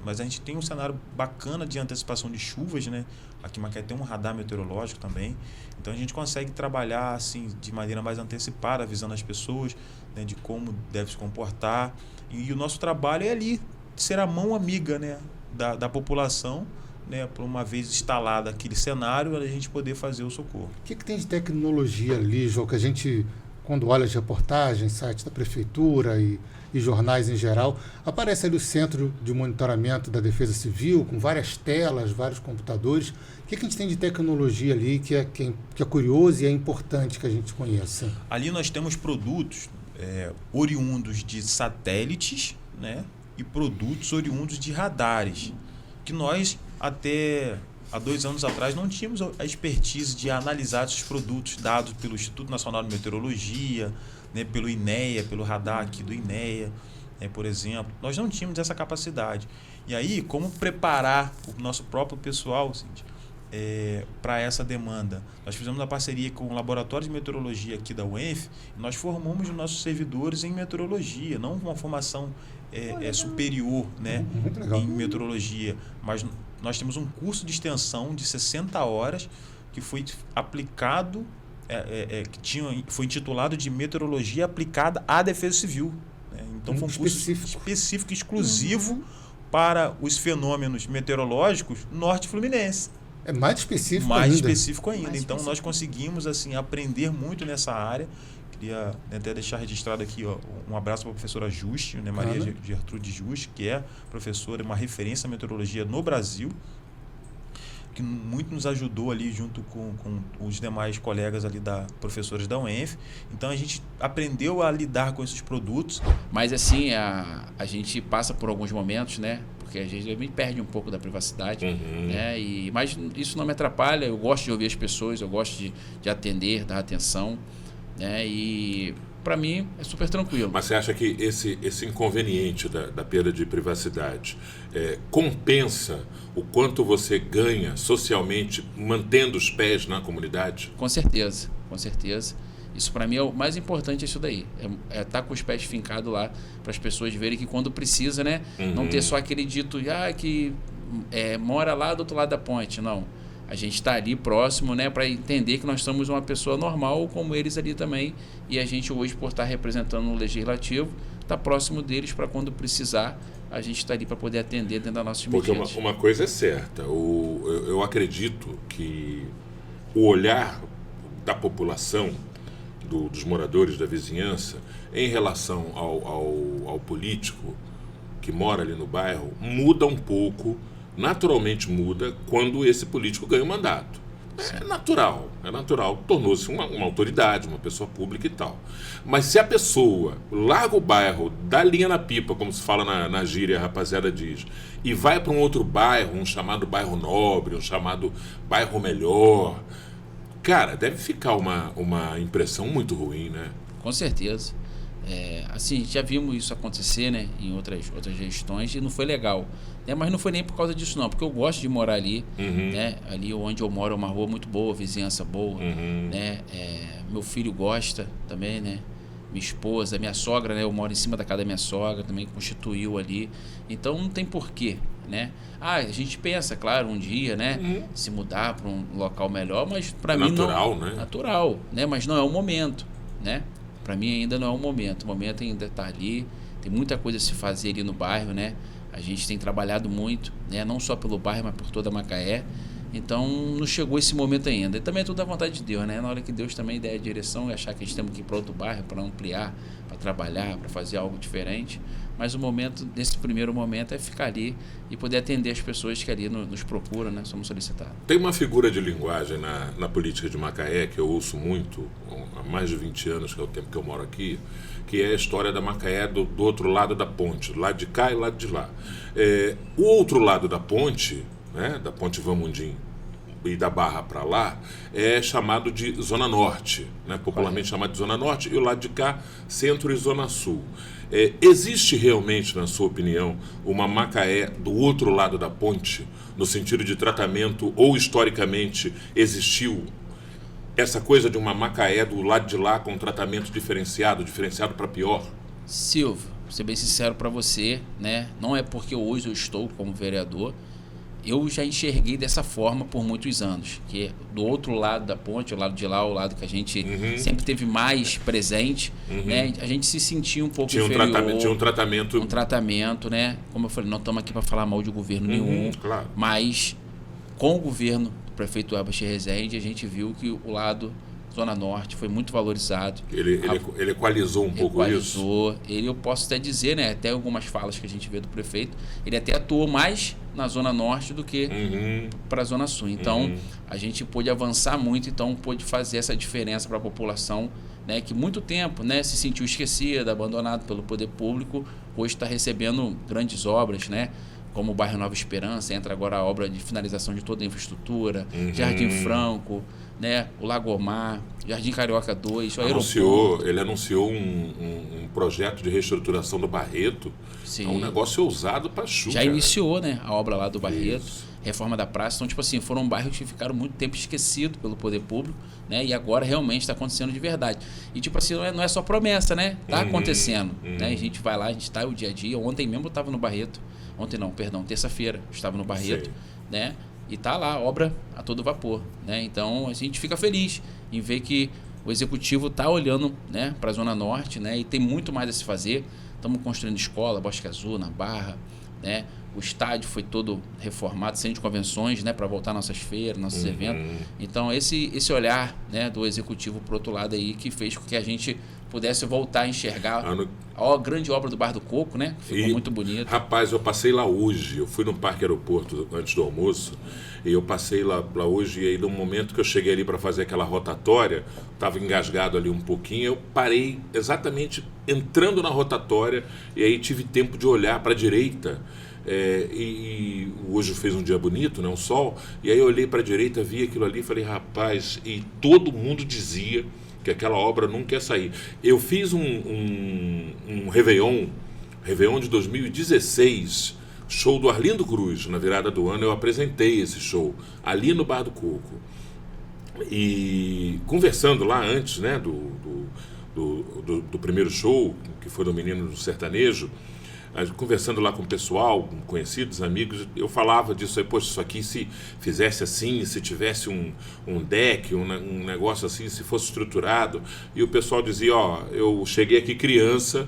Mas a gente tem um cenário bacana de antecipação de chuvas, né? Aqui em Macaé tem um radar meteorológico também. Então a gente consegue trabalhar assim de maneira mais antecipada, avisando as pessoas, né, de como deve se comportar. E o nosso trabalho é ali, ser a mão amiga, né, da população, né, por uma vez instalado aquele cenário, a gente poder fazer o socorro. O que tem de tecnologia ali, João, que a gente, quando olha as reportagens, sites da prefeitura e jornais em geral, aparece ali o Centro de Monitoramento da Defesa Civil, com várias telas, vários computadores. O que a gente tem de tecnologia ali que é curioso e é importante que a gente conheça? Ali nós temos produtos oriundos de satélites, né, e produtos oriundos de radares, que nós até há 2 anos atrás não tínhamos a expertise de analisar esses produtos dados pelo Instituto Nacional de Meteorologia, né, pelo INEA, pelo radar aqui do INEA, né, por exemplo. Nós não tínhamos essa capacidade. E aí, como preparar o nosso próprio pessoal, para essa demanda? Nós fizemos uma parceria com o Laboratório de Meteorologia aqui da UENF, e nós formamos os nossos servidores em meteorologia, não uma formação superior, né, em meteorologia, mas nós temos um curso de extensão de 60 horas que foi aplicado, foi intitulado de Meteorologia Aplicada à Defesa Civil. Né? Então foi um curso específico, exclusivo para os fenômenos meteorológicos norte-fluminense. É mais específico ainda. Então nós conseguimos assim aprender muito nessa área. Queria até deixar registrado aqui um abraço para a professora Juste, né, Maria Gertrude Juste, que é professora, uma referência em meteorologia no Brasil, que muito nos ajudou ali junto com os demais colegas ali professores da UENF. Então a gente aprendeu a lidar com esses produtos. Mas assim, a gente passa por alguns momentos, né? Porque a gente perde um pouco da privacidade, né? Mas isso não me atrapalha, eu gosto de ouvir as pessoas, eu gosto de atender, dar atenção, né? E para mim é super tranquilo. Mas você acha que esse inconveniente da perda de privacidade compensa o quanto você ganha socialmente mantendo os pés na comunidade? Com certeza, com certeza. Isso para mim é o mais importante, isso daí. É estar com os pés fincados lá para as pessoas verem que quando precisa, né? Não ter só aquele dito que mora lá do outro lado da ponte. Não. A gente está ali próximo, né? Para entender que nós somos uma pessoa normal como eles ali também. E a gente hoje, por estar representando o Legislativo, está próximo deles para quando precisar, a gente está ali para poder atender dentro da nossa Porque uma coisa é certa. Eu acredito que o olhar da população, dos moradores da vizinhança, em relação ao político que mora ali no bairro, muda um pouco, naturalmente muda, quando esse político ganha o mandato. É natural. Tornou-se uma autoridade, uma pessoa pública e tal. Mas se a pessoa larga o bairro, dá linha na pipa, como se fala na gíria, a rapaziada diz, e vai para um outro bairro, um chamado bairro nobre, um chamado bairro melhor, cara, deve ficar uma impressão muito ruim, né? Com certeza. Assim, já vimos isso acontecer, né, em outras gestões e não foi legal, né, mas não foi nem por causa disso não, porque eu gosto de morar ali, né, ali onde eu moro é uma rua muito boa, vizinhança boa, né, meu filho gosta também, né, minha esposa, minha sogra, né, eu moro em cima da casa da minha sogra, também constituiu ali, então não tem porquê, né, a gente pensa, claro, um dia, né, se mudar para um local melhor, mas para mim natural, não, né? Natural, né, mas não é o momento, né. Para mim ainda não é o momento ainda está ali, tem muita coisa a se fazer ali no bairro, né? A gente tem trabalhado muito, né? Não só pelo bairro, mas por toda Macaé. Então não chegou esse momento ainda. E também é tudo da vontade de Deus, né? Na hora que Deus também der a direção e achar que a gente tem que ir para outro bairro para ampliar, para trabalhar, para fazer algo diferente. Mas o momento, nesse primeiro momento, é ficar ali e poder atender as pessoas que ali nos procuram, né? Somos solicitados. Tem uma figura de linguagem na política de Macaé que eu ouço muito, há mais de 20 anos, que é o tempo que eu moro aqui, que é a história da Macaé do outro lado da ponte, lado de cá e lado de lá. O outro lado da ponte, né, da ponte Vamundim e da Barra para lá, é chamado de Zona Norte, né, popularmente chamado de Zona Norte, e o lado de cá, Centro e Zona Sul. Existe realmente, na sua opinião, uma Macaé do outro lado da ponte, no sentido de tratamento, ou historicamente existiu essa coisa de uma Macaé do lado de lá com tratamento diferenciado para pior? Silvio, vou ser bem sincero para você, né? Não é porque hoje eu estou como vereador, eu já enxerguei dessa forma por muitos anos, que do outro lado da ponte, o lado de lá, o lado que a gente sempre teve mais presente, né? A gente se sentia um pouco inferior. Tinha um tratamento, né? Como eu falei, não estamos aqui para falar mal de governo nenhum, claro. Mas com o governo do prefeito Elbert Rezende, a gente viu que o lado Zona Norte foi muito valorizado. Ele equalizou um pouco isso? Eu posso até dizer, né, até algumas falas que a gente vê do prefeito, ele até atuou mais na Zona Norte do que para a Zona Sul. Então, a gente pôde avançar muito, então pôde fazer essa diferença para a população, né, que muito tempo, né, se sentiu esquecida, abandonado pelo poder público, hoje está recebendo grandes obras, né, como o bairro Nova Esperança, entra agora a obra de finalização de toda a infraestrutura, Jardim Franco, né, o Lagomar, Jardim Carioca 2, o aeroporto. Ele anunciou um projeto de reestruturação do Barreto. Sim. É um negócio ousado para chuva. Já iniciou, né, a obra lá do Barreto, reforma da praça. Então, tipo assim, foram bairros que ficaram muito tempo esquecidos pelo poder público, né, e agora realmente está acontecendo de verdade. E tipo assim, não é só promessa, né, tá acontecendo, né, a gente vai lá, a gente está o dia a dia. Ontem mesmo eu estava no Barreto, terça-feira eu estava no Barreto, né, e tá lá a obra a todo vapor, né? Então a gente fica feliz em ver que o executivo está olhando, né, para a Zona Norte, né, e tem muito mais a se fazer. Estamos construindo escola, Bosque Azul, na Barra, né? O estádio foi todo reformado, centro de convenções, né, para voltar nossas feiras, nossos eventos. Então esse olhar, né, do executivo pro outro lado aí que fez com que a gente pudesse voltar a enxergar a grande obra do Bar do Coco, né? Ficou muito bonito. Rapaz, eu passei lá hoje, eu fui no Parque Aeroporto antes do almoço, e eu passei lá hoje, e aí no momento que eu cheguei ali para fazer aquela rotatória, estava engasgado ali um pouquinho, eu parei exatamente entrando na rotatória, e aí tive tempo de olhar para a direita, e hoje fez um dia bonito, né, um sol, e aí eu olhei para a direita, vi aquilo ali e falei, rapaz, e todo mundo dizia que aquela obra nunca ia sair. Eu fiz um Réveillon de 2016, show do Arlindo Cruz, na virada do ano, eu apresentei esse show ali no Bar do Coco. E conversando lá antes, né, do primeiro show, que foi do Menino do Sertanejo, conversando lá com o pessoal, com conhecidos, amigos, eu falava disso aí, poxa, isso aqui se fizesse assim, se tivesse um deck, um negócio assim, se fosse estruturado, e o pessoal dizia, eu cheguei aqui criança,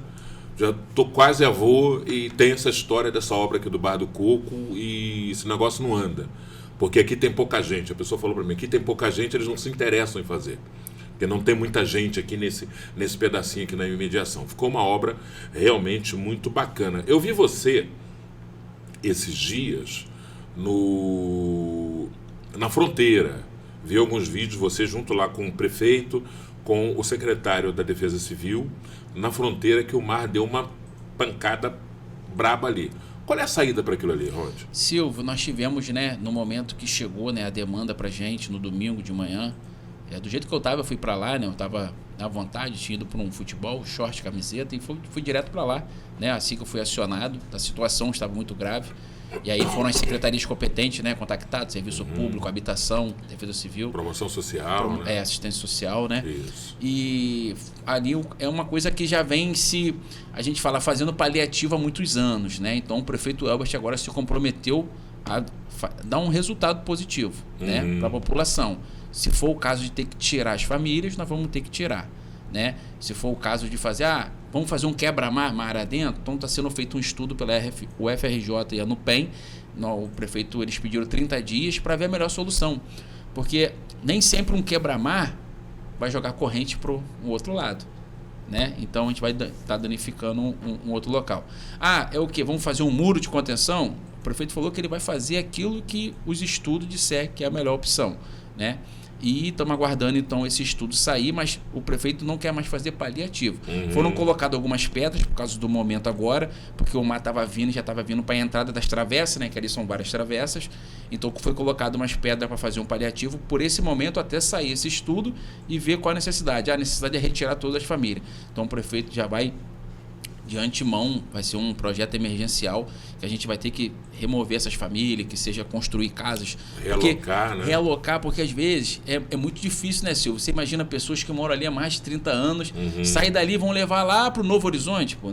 já tô quase avô e tem essa história dessa obra aqui do Bar do Coco e esse negócio não anda, porque aqui tem pouca gente. A pessoa falou para mim, aqui tem pouca gente, eles não se interessam em fazer, porque não tem muita gente aqui nesse pedacinho aqui na imediação. Ficou uma obra realmente muito bacana. Eu vi você esses dias na fronteira, vi alguns vídeos, você junto lá com o prefeito, com o secretário da Defesa Civil, na fronteira que o mar deu uma pancada braba ali. Qual é a saída para aquilo ali, Rod? Silvio, nós tivemos, né, no momento que chegou, né, a demanda para gente, no domingo de manhã, do jeito que eu tava, eu fui para lá, né, eu tava à vontade, tinha ido para um futebol, short, camiseta, e fui direto para lá, né, assim que eu fui acionado, a situação estava muito grave, e aí foram as secretarias competentes, né, contactadas, Serviço Público, Habitação, Defesa Civil. Promoção Social, né? Assistência Social, né? Isso. E ali é uma coisa que já vem a gente fala, fazendo paliativo há muitos anos, né? Então o prefeito Elbert agora se comprometeu a dar um resultado positivo, né, para a população. Se for o caso de ter que tirar as famílias, nós vamos ter que tirar, né? Se for o caso de fazer, vamos fazer um quebra-mar adentro, então está sendo feito um estudo pela UFRJ e a NUPEM, o prefeito, eles pediram 30 dias para ver a melhor solução, porque nem sempre um quebra-mar vai jogar corrente para o outro lado, né? Então a gente vai estar danificando um outro local. É o quê? Vamos fazer um muro de contenção? O prefeito falou que ele vai fazer aquilo que os estudos disseram que é a melhor opção, né? E estamos aguardando então esse estudo sair, mas o prefeito não quer mais fazer paliativo. Foram colocadas algumas pedras por causa do momento agora, porque o mar estava vindo, já estava vindo para a entrada das travessas, né, que ali são várias travessas. Então foi colocado umas pedras para fazer um paliativo por esse momento, até sair esse estudo e ver qual a necessidade. A necessidade é retirar todas as famílias. Então o prefeito já vai, de antemão, vai ser um projeto emergencial que a gente vai ter que remover essas famílias, que seja construir casas. Realocar, né? Realocar, porque às vezes é muito difícil, né, Silvio? Você imagina pessoas que moram ali há mais de 30 anos, saem dali e vão levar lá para o Novo Horizonte. Pô,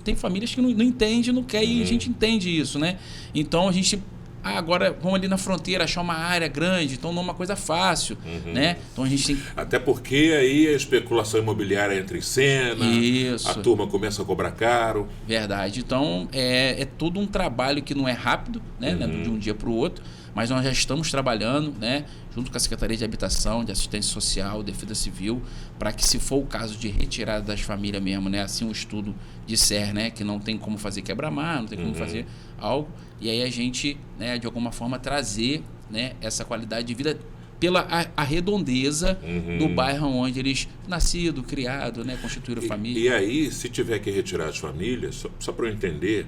tem famílias que não entendem, não querem, e a gente entende isso, né? Então a gente... agora vamos ali na fronteira achar uma área grande, então não é uma coisa fácil, né? Então a gente tem... Até porque aí a especulação imobiliária entra em cena, Isso. A turma começa a cobrar caro. Verdade. Então é todo um trabalho que não é rápido, né? De um dia para o outro, mas nós já estamos trabalhando, né, junto com a Secretaria de Habitação, de Assistência Social, Defesa Civil, para que, se for o caso de retirada das famílias mesmo, né, assim o estudo disser, né, que não tem como fazer quebra-mar, não tem como fazer algo, e aí a gente, né, de alguma forma trazer, né, essa qualidade de vida pela a redondeza do bairro onde eles nascido, criado, né, constituíram família. E aí, se tiver que retirar as famílias, só para eu entender,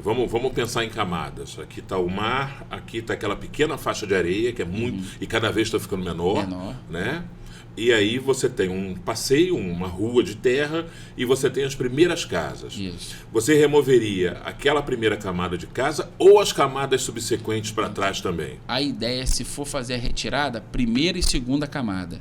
vamos pensar em camadas. Aqui está o mar, aqui está aquela pequena faixa de areia, que é muito, e cada vez está ficando menor, né? E aí você tem um passeio, uma rua de terra, e você tem as primeiras casas. Isso. Você removeria aquela primeira camada de casa ou as camadas subsequentes para trás também? A ideia é, se for fazer a retirada, primeira e segunda camada.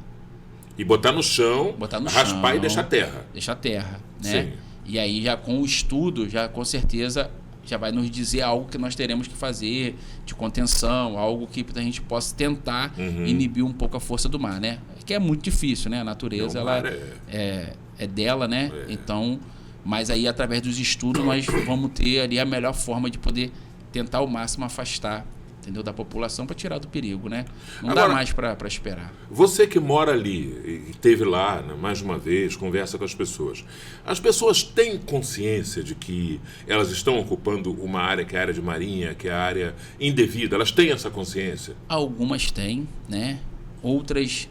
E botar no chão, raspar chão, e deixar terra. Deixar terra, né? Sim. E aí já com o estudo, já com certeza já vai nos dizer algo que nós teremos que fazer de contenção, algo que a gente possa tentar inibir um pouco a força do mar, né? Que é muito difícil, né? A natureza, ela é dela, né? Então, mas aí através dos estudos nós vamos ter ali a melhor forma de poder tentar ao máximo afastar, entendeu, da população, para tirar do perigo, né? Não Agora, dá mais para esperar. Você que mora ali e esteve lá, né, mais uma vez, conversa com as pessoas têm consciência de que elas estão ocupando uma área que é a área de marinha, que é a área indevida? Elas têm essa consciência? Algumas têm, né? Outras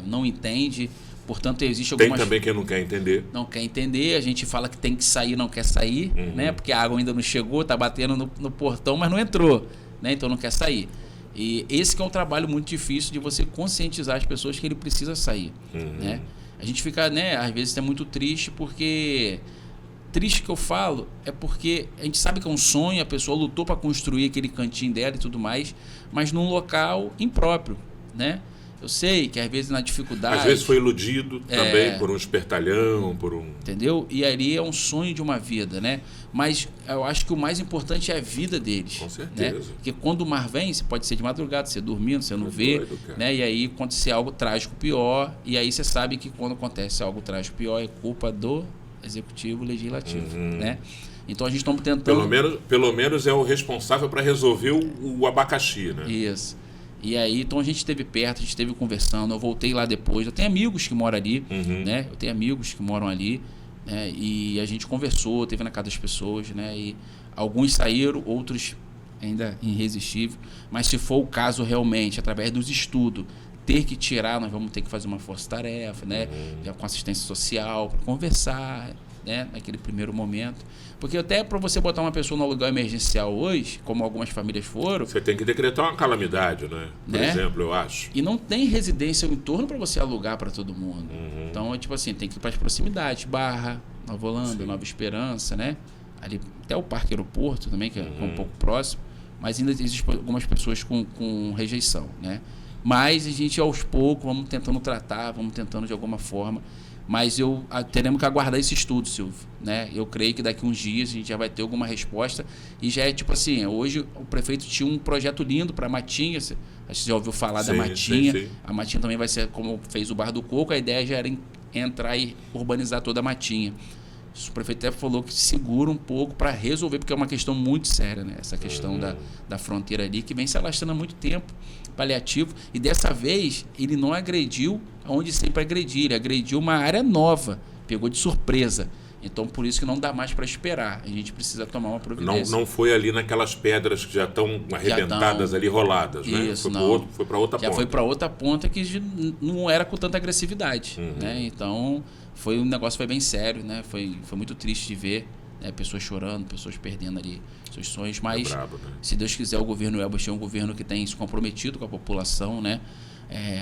não entendem. Portanto, existe algumas... Tem também quem não quer entender. Não quer entender, a gente fala que tem que sair, não quer sair, né? Porque a água ainda não chegou, está batendo no portão, mas não entrou, né? Então não quer sair. E esse que é um trabalho muito difícil de você conscientizar as pessoas que ele precisa sair, né? A gente fica, né, às vezes é muito triste, porque... Triste que eu falo é porque a gente sabe que é um sonho, a pessoa lutou para construir aquele cantinho dela e tudo mais, mas num local impróprio, né? Eu sei que às vezes na dificuldade... Às vezes foi iludido também por um espertalhão, por um... Entendeu? E ali é um sonho de uma vida, né? Mas eu acho que o mais importante é a vida deles. Com certeza. Né? Porque quando o mar vem, você pode ser de madrugada, você dormindo, você não vê, doido, né? E aí acontecer algo trágico pior, e aí você sabe que quando acontece algo trágico pior é culpa do executivo, legislativo, né? Então a gente está tentando... Pelo menos é o responsável para resolver o abacaxi, né? Isso. E aí, então a gente esteve perto, a gente esteve conversando, eu voltei lá depois, eu tenho amigos que moram ali, né? Eu tenho amigos que moram ali, né? E a gente conversou, teve na casa das pessoas, né? E alguns saíram, outros ainda irresistível, mas se for o caso realmente, através dos estudos, ter que tirar, nós vamos ter que fazer uma força-tarefa, né? Já com assistência social, para conversar, né? Naquele primeiro momento. Porque até para você botar uma pessoa no aluguel emergencial hoje, como algumas famílias foram... Você tem que decretar uma calamidade, né? Por exemplo, eu acho. E não tem residência ao entorno para você alugar para todo mundo. Então, é tipo assim, tem que ir para as proximidades. Barra, Nova Holanda, Nova Esperança, né? Ali, até o Parque Aeroporto também, que é um pouco próximo. Mas ainda existem algumas pessoas com rejeição, né? Mas a gente, aos poucos, vamos tentando tratar, vamos tentando de alguma forma. Mas teremos que aguardar esse estudo, Silvio, né? Eu creio que daqui uns dias a gente já vai ter alguma resposta. E já é tipo assim, hoje o prefeito tinha um projeto lindo para a Matinha. Você já ouviu falar da Matinha? Sim. A Matinha também vai ser como fez o Bar do Coco. A ideia já era entrar e urbanizar toda a Matinha. O prefeito até falou que segura um pouco para resolver, porque é uma questão muito séria, né? Essa questão da fronteira ali, que vem se alastrando há muito tempo, paliativo. E dessa vez, ele não agrediu onde sempre agrediu. Ele agrediu uma área nova, pegou de surpresa. Então, por isso que não dá mais para esperar. A gente precisa tomar uma providência. Não foi ali naquelas pedras que já estão arrebentadas ali, roladas, né? Isso, foi para outra ponta. Já foi para outra ponta que não era com tanta agressividade, né? Então... o negócio foi bem sério, né? Foi muito triste de ver, né? Pessoas chorando, pessoas perdendo ali seus sonhos, mas brabo, né? Se Deus quiser, o governo Elbas é um governo que tem se comprometido com a população, né?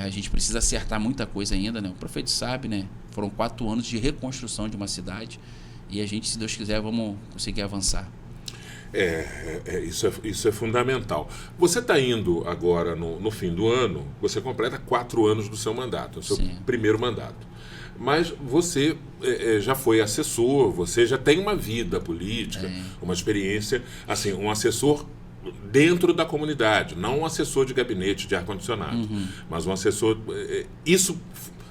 A gente precisa acertar muita coisa ainda, né? O prefeito sabe, né? Foram 4 anos de reconstrução de uma cidade e a gente, se Deus quiser, vamos conseguir avançar. Isso é fundamental. Você está indo agora, no fim do ano, você completa 4 anos do seu mandato, o seu primeiro mandato. Mas você já foi assessor, você já tem uma vida política, uma experiência, assim, um assessor dentro da comunidade, não um assessor de gabinete de ar-condicionado, mas um assessor... Isso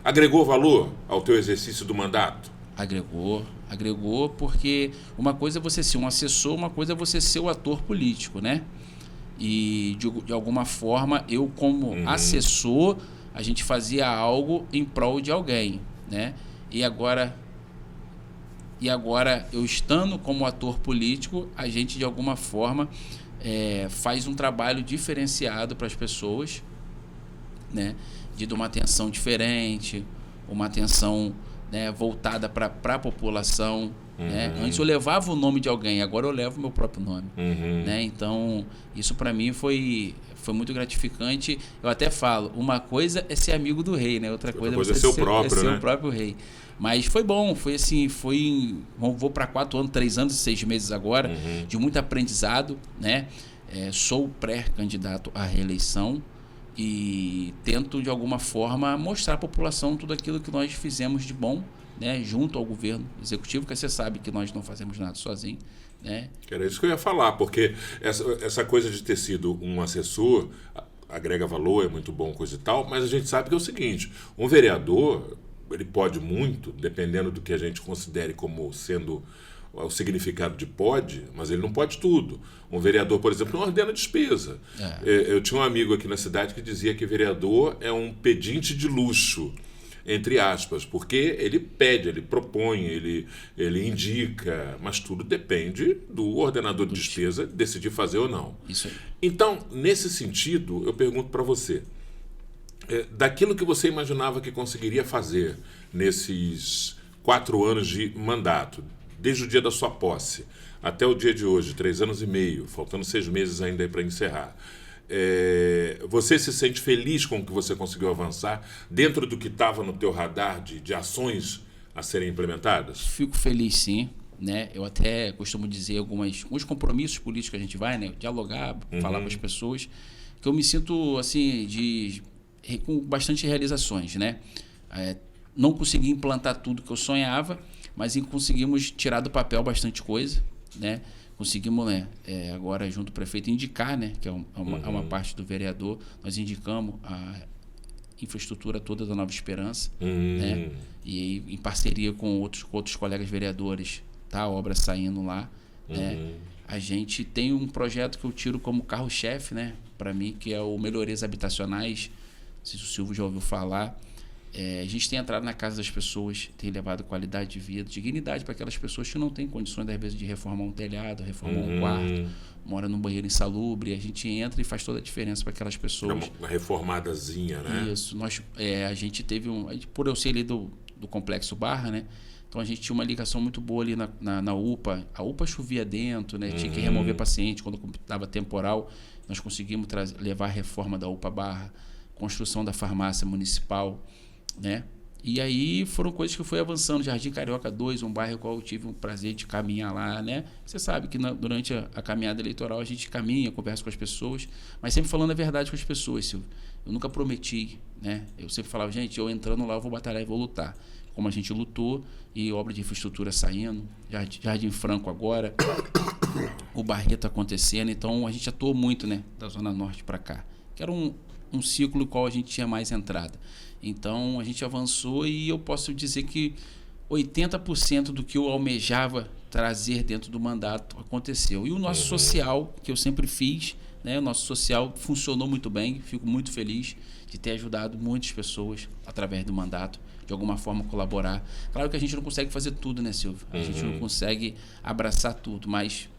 agregou valor ao teu exercício do mandato? Agregou porque uma coisa é você ser um assessor, uma coisa é você ser o ator político, né? E de alguma forma, eu como assessor, a gente fazia algo em prol de alguém, né? E agora eu estando como ator político, a gente de alguma forma faz um trabalho diferenciado para as pessoas, né? De uma atenção diferente, uma atenção, né, voltada para a população, né? Antes eu levava o nome de alguém, agora eu levo o meu próprio nome, né? Então isso para mim foi muito gratificante. Eu até falo, uma coisa é ser amigo do rei, né? Outra coisa é ser o próprio rei. Mas foi bom, foi assim, vou para 4 anos, 3 anos e 6 meses agora, de muito aprendizado, né? Sou pré-candidato à reeleição e tento de alguma forma mostrar à população tudo aquilo que nós fizemos de bom, né? Junto ao governo executivo, que você sabe que nós não fazemos nada sozinhos, né? Era isso que eu ia falar, porque essa coisa de ter sido um assessor agrega valor, é muito bom, coisa e tal, mas a gente sabe que é o seguinte, um vereador, ele pode muito, dependendo do que a gente considere como sendo o significado de pode, mas ele não pode tudo. Um vereador, por exemplo, não ordena despesa. Eu tinha um amigo aqui na cidade que dizia que vereador é um pedinte de luxo, entre aspas, porque ele pede, ele propõe, ele indica, mas tudo depende do ordenador de despesa decidir fazer ou não. Isso aí. Então, nesse sentido, eu pergunto para você, daquilo que você imaginava que conseguiria fazer nesses 4 anos de mandato, desde o dia da sua posse até o dia de hoje, 3 anos e meio, faltando 6 meses ainda para encerrar, você se sente feliz com o que você conseguiu avançar dentro do que estava no teu radar de ações a serem implementadas? Fico feliz, sim, né? Eu até costumo dizer alguns compromissos políticos que a gente vai, né? Dialogar, falar com as pessoas, que eu me sinto assim com bastante realizações, né? Não consegui implantar tudo que eu sonhava, mas conseguimos tirar do papel bastante coisa, né? Conseguimos, né, agora junto ao prefeito indicar, né, que é uma parte do vereador, nós indicamos a infraestrutura toda da Nova Esperança, né? E em parceria com outros colegas vereadores, tá, a obra saindo lá, né? A gente tem um projeto que eu tiro como carro-chefe, né, para mim, que é o Melhorias Habitacionais, não sei se o Silvio já ouviu falar. A gente tem entrado na casa das pessoas, tem levado qualidade de vida, dignidade para aquelas pessoas que não têm condições, às vezes, de reformar um telhado, reformar um quarto, mora num banheiro insalubre, a gente entra e faz toda a diferença para aquelas É pessoas. uma reformadazinha, né? Isso. A gente teve por eu ser ali do Complexo Barra, né? Então a gente tinha uma ligação muito boa ali na UPA. A UPA chovia dentro, né? Tinha que remover paciente quando dava temporal. Nós conseguimos levar a reforma da UPA Barra, construção da farmácia municipal, né? E aí foram coisas que eu fui avançando. Jardim Carioca 2, um bairro qual eu tive o prazer de caminhar lá, né? Você sabe que durante a caminhada eleitoral a gente caminha, conversa com as pessoas, mas sempre falando a verdade com as pessoas, Silvio. Eu nunca prometi, né? Eu sempre falava, gente, eu entrando lá eu vou batalhar e vou lutar. Como a gente lutou, e obra de infraestrutura saindo, Jardim Franco agora, o Barreto acontecendo, então a gente atuou muito, né? Da Zona Norte para cá, que era um ciclo no qual a gente tinha mais entrada. Então a gente avançou e eu posso dizer que 80% do que eu almejava trazer dentro do mandato aconteceu. E o nosso social, que eu sempre fiz, né? O nosso social funcionou muito bem, fico muito feliz de ter ajudado muitas pessoas através do mandato, de alguma forma colaborar. Claro que a gente não consegue fazer tudo, né, Silvio? A gente não consegue abraçar tudo, mas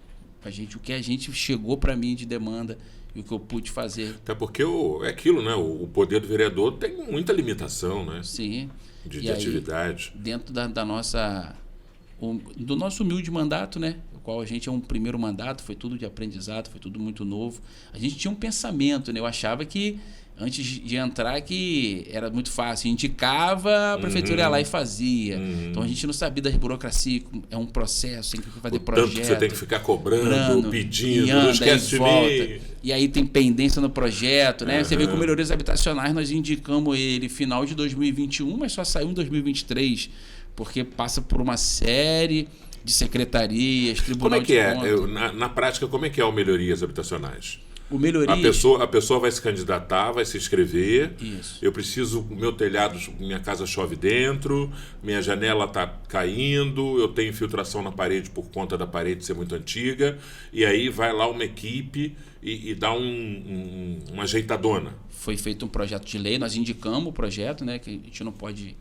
o que a gente chegou para mim de demanda e o que eu pude fazer. Até porque é aquilo, né? O poder do vereador tem muita limitação, né? Sim. De aí, atividade. Dentro do nosso humilde mandato, né? O qual a gente é um primeiro mandato, foi tudo de aprendizado, foi tudo muito novo. A gente tinha um pensamento, né? Eu achava que antes de entrar que era muito fácil, indicava, a prefeitura ia lá e fazia. Então a gente não sabia da burocracia, é um processo, tem que fazer projeto. Tanto que você tem que ficar cobrando, pedindo, anda, não esquece de mim. E aí tem pendência no projeto, né? Você vê com melhorias habitacionais, nós indicamos ele final de 2021, mas só saiu em 2023, porque passa por uma série de secretarias, tribunal de contas. Como é que é? Na prática, como é que é o melhorias habitacionais? O melhorias... A pessoa vai se candidatar, vai se inscrever. Isso. Eu preciso, meu telhado, minha casa chove dentro, minha janela está caindo, eu tenho infiltração na parede por conta da parede ser muito antiga. E aí vai lá uma equipe e dá uma ajeitadona. Foi feito um projeto de lei, nós indicamos o projeto, né? Que a gente não pode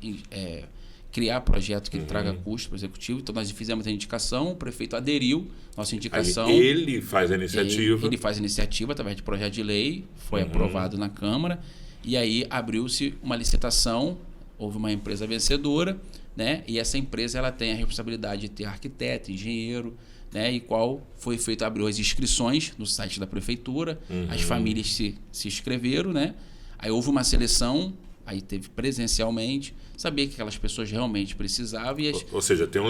criar projeto que traga custo para o executivo. Então nós fizemos a indicação, o prefeito aderiu nossa indicação. Aí ele faz a iniciativa. Ele faz a iniciativa através de projeto de lei, foi aprovado na Câmara, e aí abriu-se uma licitação, houve uma empresa vencedora, né? E essa empresa ela tem a responsabilidade de ter arquiteto, engenheiro, né? E qual foi feito, abriu as inscrições no site da prefeitura, as famílias se inscreveram, né? Aí houve uma seleção, aí teve presencialmente, sabia que aquelas pessoas realmente precisavam. Ou seja, tem um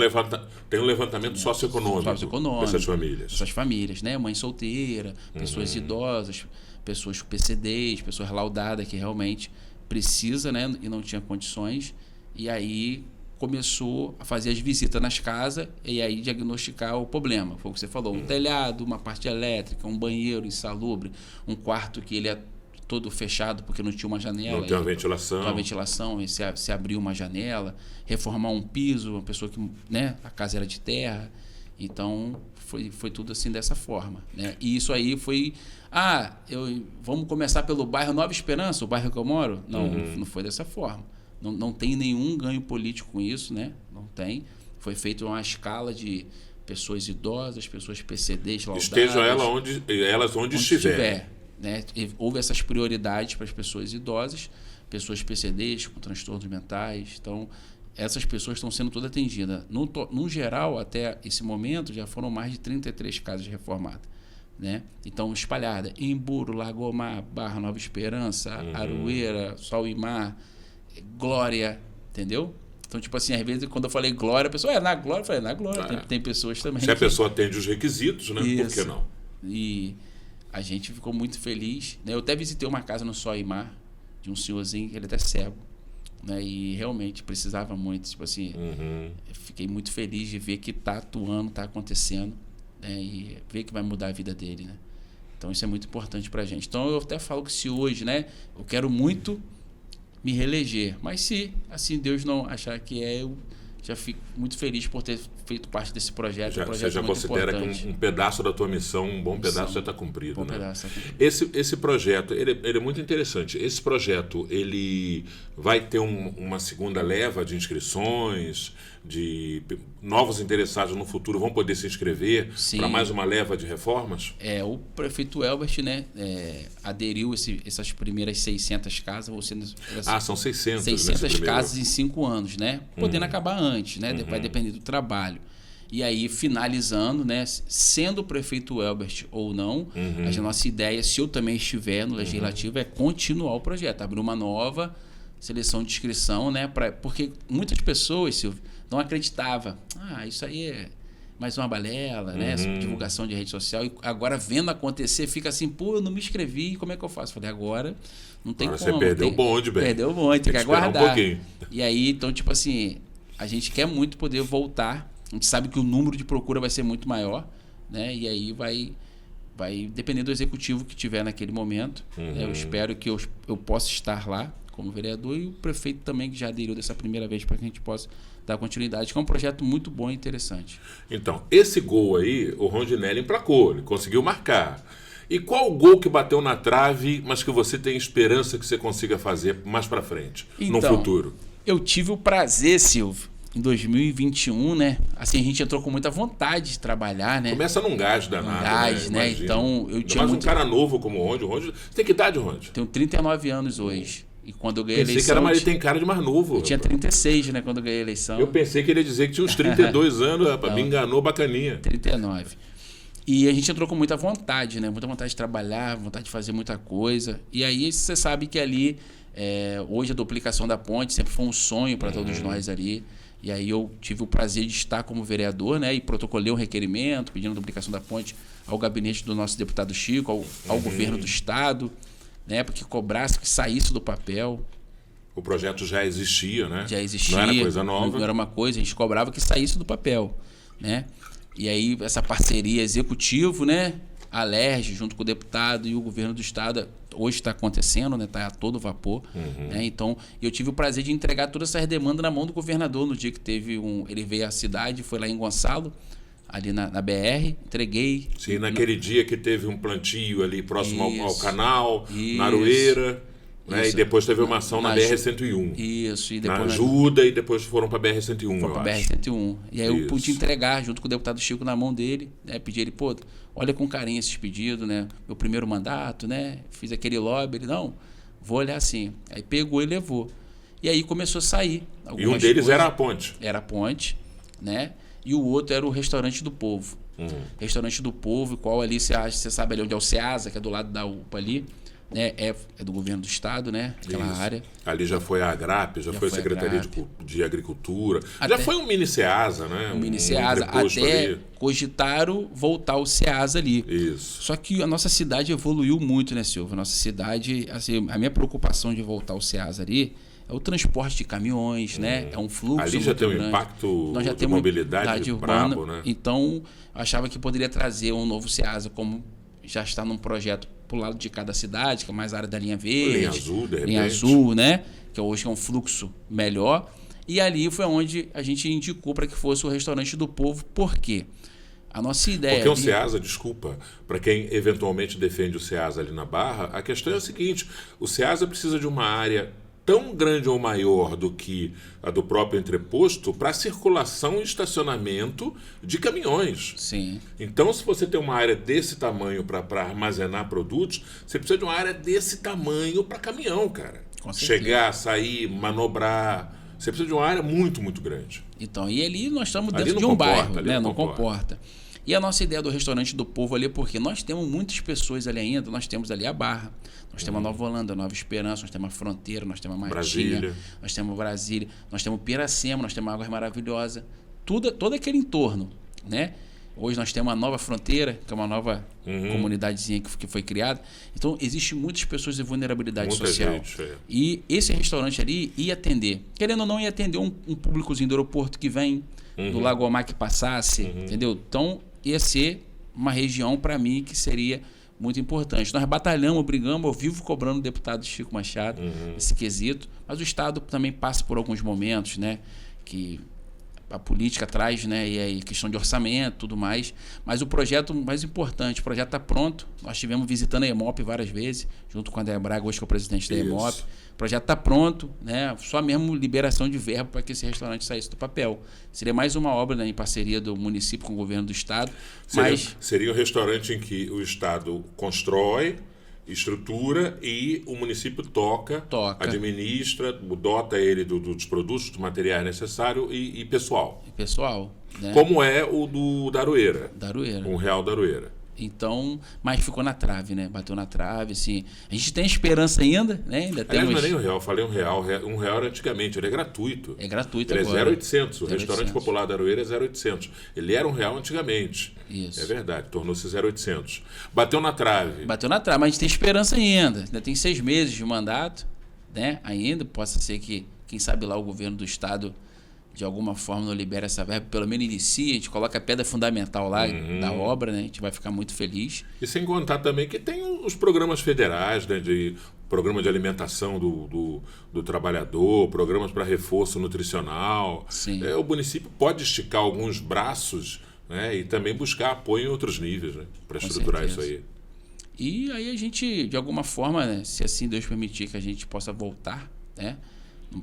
levantamento socioeconômico dessas famílias. Essas famílias, né? Mãe solteira, pessoas idosas, pessoas com PCDs, pessoas laudadas que realmente precisa, né? E não tinha condições. E aí começou a fazer as visitas nas casas e aí diagnosticar o problema. Foi o que você falou, um telhado, uma parte elétrica, um banheiro insalubre, um quarto que ele é todo fechado porque não tinha uma janela. Não tem uma ventilação. Não tem uma ventilação, e se abriu uma janela, reformar um piso, uma pessoa que, né, a casa era de terra. Então, foi tudo assim dessa forma, né? E isso aí foi... vamos começar pelo bairro Nova Esperança, o bairro que eu moro? Não, não foi dessa forma. Não tem nenhum ganho político com isso, né? Não tem. Foi feito uma escala de pessoas idosas, pessoas PCDs, laudadas. Estejam elas onde estiver. Né? Houve essas prioridades para as pessoas idosas, pessoas PCDs com transtornos mentais. Então, essas pessoas estão sendo todas atendidas. No geral, até esse momento, já foram mais de 33 casas reformadas, né? Então, espalhada em Imburo, Lagomar, Barra Nova Esperança, Aroeira, Sol e Mar, Glória, entendeu? Então, tipo assim, às vezes, quando eu falei Glória, a pessoa, na Glória? Eu falei, na Glória. Tem pessoas também. Se a pessoa atende os requisitos, né? Isso. Por que não? E a gente ficou muito feliz, né? Eu até visitei uma casa no Sol e Mar, de um senhorzinho que ele é até cego, né? E realmente precisava muito, tipo assim, fiquei muito feliz de ver que está atuando, está acontecendo, né? E ver que vai mudar a vida dele, né? Então isso é muito importante pra gente. Então eu até falo que se hoje, né, eu quero muito me reeleger, mas se assim Deus não achar que já fico muito feliz por ter feito parte desse projeto. Você já muito considera importante. que um pedaço da tua missão, um bom pedaço já está cumprido. Bom né? pedaço tá cumprido. Esse projeto, ele é muito interessante. Esse projeto, ele vai ter uma segunda leva de inscrições, de novos interessados no futuro vão poder se inscrever para mais uma leva de reformas? O prefeito Elbert, né, aderiu essas primeiras 600 casas. São 600. 600 casas em 5 anos, né? Podendo acabar antes, né? Vai depender do trabalho. E aí, finalizando, né? Sendo o prefeito Elbert ou não, a nossa ideia, se eu também estiver no Legislativo, é continuar o projeto, abrir uma nova seleção de inscrição, né? Porque muitas pessoas, Silvio, não acreditavam. Isso aí é mais uma balela, né? Divulgação de rede social. E agora, vendo acontecer, fica assim, pô, eu não me inscrevi, como é que eu faço? Falei, agora não tem como. Você perdeu o bonde, bem. Perdeu o bonde, tem que aguardar. Um pouquinho. E aí, então, tipo assim, a gente quer muito poder voltar. A gente sabe que o número de procura vai ser muito maior, né? E aí vai depender do executivo que tiver naquele momento. Né? Eu espero que eu possa estar lá como vereador e o prefeito também, que já aderiu dessa primeira vez, para que a gente possa dar continuidade, que é um projeto muito bom e interessante. Então, esse gol aí, o Rondinelli emplacou, ele conseguiu marcar. E qual o gol que bateu na trave, mas que você tem esperança que você consiga fazer mais para frente, no futuro? Eu tive o prazer, Silvio, em 2021, né? Assim, a gente entrou com muita vontade de trabalhar, né? Começa num gás danado, né? Imagina. Então, eu tinha um cara novo como o Rondi. O Rondi... Você tem que idade, Rondi? Tenho 39 anos hoje. E quando eu ganhei a eleição... Pensei que ele tem cara de mais novo. Eu tinha 36, né? Quando eu ganhei a eleição. Eu pensei que ele ia dizer que tinha uns 32 anos, rapaz. Me enganou bacaninha. 39. E a gente entrou com muita vontade, né? Muita vontade de trabalhar, vontade de fazer muita coisa. E aí você sabe que ali, hoje a duplicação da ponte sempre foi um sonho para todos nós ali. E aí eu tive o prazer de estar como vereador, né? E protocolei um requerimento pedindo a duplicação da ponte ao gabinete do nosso deputado Chico, ao governo do estado, né? Para que cobrasse, que saísse do papel. O projeto já existia, né? Já existia. Não era coisa nova. Não era uma coisa, a gente cobrava que saísse do papel, né? E aí essa parceria executivo, né? A Alerj, junto com o deputado e o governo do estado, hoje está acontecendo, né? Está a todo vapor. Né? Então, eu tive o prazer de entregar todas essas demandas na mão do governador no dia que teve ele veio à cidade, foi lá em Gonçalo, ali na BR, entreguei. Sim, naquele dia que teve um plantio ali próximo ao canal, isso, na Aroeira. Né? E depois teve uma ação na BR-101. Isso. E depois na Ajuda e depois foram para a BR-101, Foram para a BR-101. E aí eu pude entregar junto com o deputado Chico na mão dele, né? Pedi ele, pô, olha com carinho esses pedidos, né? Meu primeiro mandato, né? Fiz aquele lobby, ele, não, vou olhar assim. Aí pegou e levou. E aí começou a sair. E um deles era a ponte. Era a ponte, né? E o outro era o Restaurante do Povo. Restaurante do Povo, qual ali você sabe ali onde é o SEASA, que é do lado da UPA ali. Né? É do governo do estado, né? Aquela área. Ali já foi a Agrap, já foi a Secretaria de Agricultura. Já foi um mini SEASA, né? Um mini SEASA. Até ali cogitaram voltar o SEASA ali. Isso. Só que a nossa cidade evoluiu muito, né, Silvio? A nossa cidade, assim, a minha preocupação de voltar o SEASA ali é o transporte de caminhões, né? É um fluxo ali já tem um grande. Impacto Nós já de temos mobilidade urbana, brabo, né? Então, achava que poderia trazer um novo SEASA, como já está num projeto pro lado de cada cidade, que é mais a área da linha verde. Linha azul, de repente. Linha azul, né? Que hoje é um fluxo melhor. E ali foi onde a gente indicou para que fosse o Restaurante do Povo. Por quê? A nossa ideia... Porque o SEASA, desculpa, para quem eventualmente defende o SEASA ali na Barra, a questão é a seguinte, o SEASA precisa de uma área tão grande ou maior do que a do próprio entreposto para circulação e estacionamento de caminhões. Sim. Então, se você tem uma área desse tamanho para armazenar produtos, você precisa de uma área desse tamanho para caminhão, cara. Com certeza. Chegar, sair, manobrar. Você precisa de uma área muito, muito grande. Então, e ali nós estamos dentro de um bairro, né? Não comporta. E a nossa ideia do Restaurante do Povo ali é porque nós temos muitas pessoas ali ainda, nós temos ali a Barra, nós temos a Nova Holanda, a Nova Esperança, nós temos a Fronteira, nós temos a Matinha, nós temos Brasília, nós temos Piracema, nós temos Águas Maravilhosas, todo aquele entorno, né? Hoje nós temos uma nova fronteira, que é uma nova comunidadezinha que foi criada. Então, existem muitas pessoas de vulnerabilidade social. Gente, E esse restaurante ali ia atender, querendo ou não, ia atender um públicozinho do aeroporto que vem, do Lagomar que passasse, entendeu? Então, ia ser uma região, para mim, que seria muito importante. Nós batalhamos, brigamos, eu vivo cobrando o deputado Chico Machado esse quesito, mas o Estado também passa por alguns momentos, né, que a política atrás, né? E aí questão de orçamento, tudo mais. Mas o projeto mais importante, o projeto está pronto. Nós estivemos visitando a EMOP várias vezes, junto com o André Braga, hoje que é o presidente da EMOP. O projeto está pronto, né? Só mesmo liberação de verba para que esse restaurante saísse do papel. Seria mais uma obra, né, em parceria do município com o governo do estado. Seria um restaurante em que o estado constrói, estrutura e o município toca. Administra, dota ele dos produtos, do material necessário e pessoal. E pessoal, né? Como é o do Daroeira. Um Real Daroeira. Então, mas ficou na trave, né? Bateu na trave, assim. A gente tem esperança ainda, né? Ainda temos... Não é nem um real, falei um real. Um real era antigamente, ele é gratuito. É gratuito ele agora. Ele é 0,800. O restaurante popular da Aroeira é 0,800. Ele era um real antigamente. Isso. É verdade, tornou-se 0,800. Bateu na trave. Bateu na trave, mas a gente tem esperança ainda. Ainda tem 6 meses de mandato, né? Ainda possa ser que, quem sabe lá, o governo do estado de alguma forma não libera essa verba, pelo menos inicia, a gente coloca a pedra fundamental lá da obra, né? A gente vai ficar muito feliz. E sem contar também que tem os programas federais, né? De programa de alimentação do trabalhador, programas para reforço nutricional. Sim. O município pode esticar alguns braços, né? E também buscar apoio em outros níveis, né? Para estruturar isso aí. E aí a gente, de alguma forma, né? Se assim Deus permitir que a gente possa voltar, né?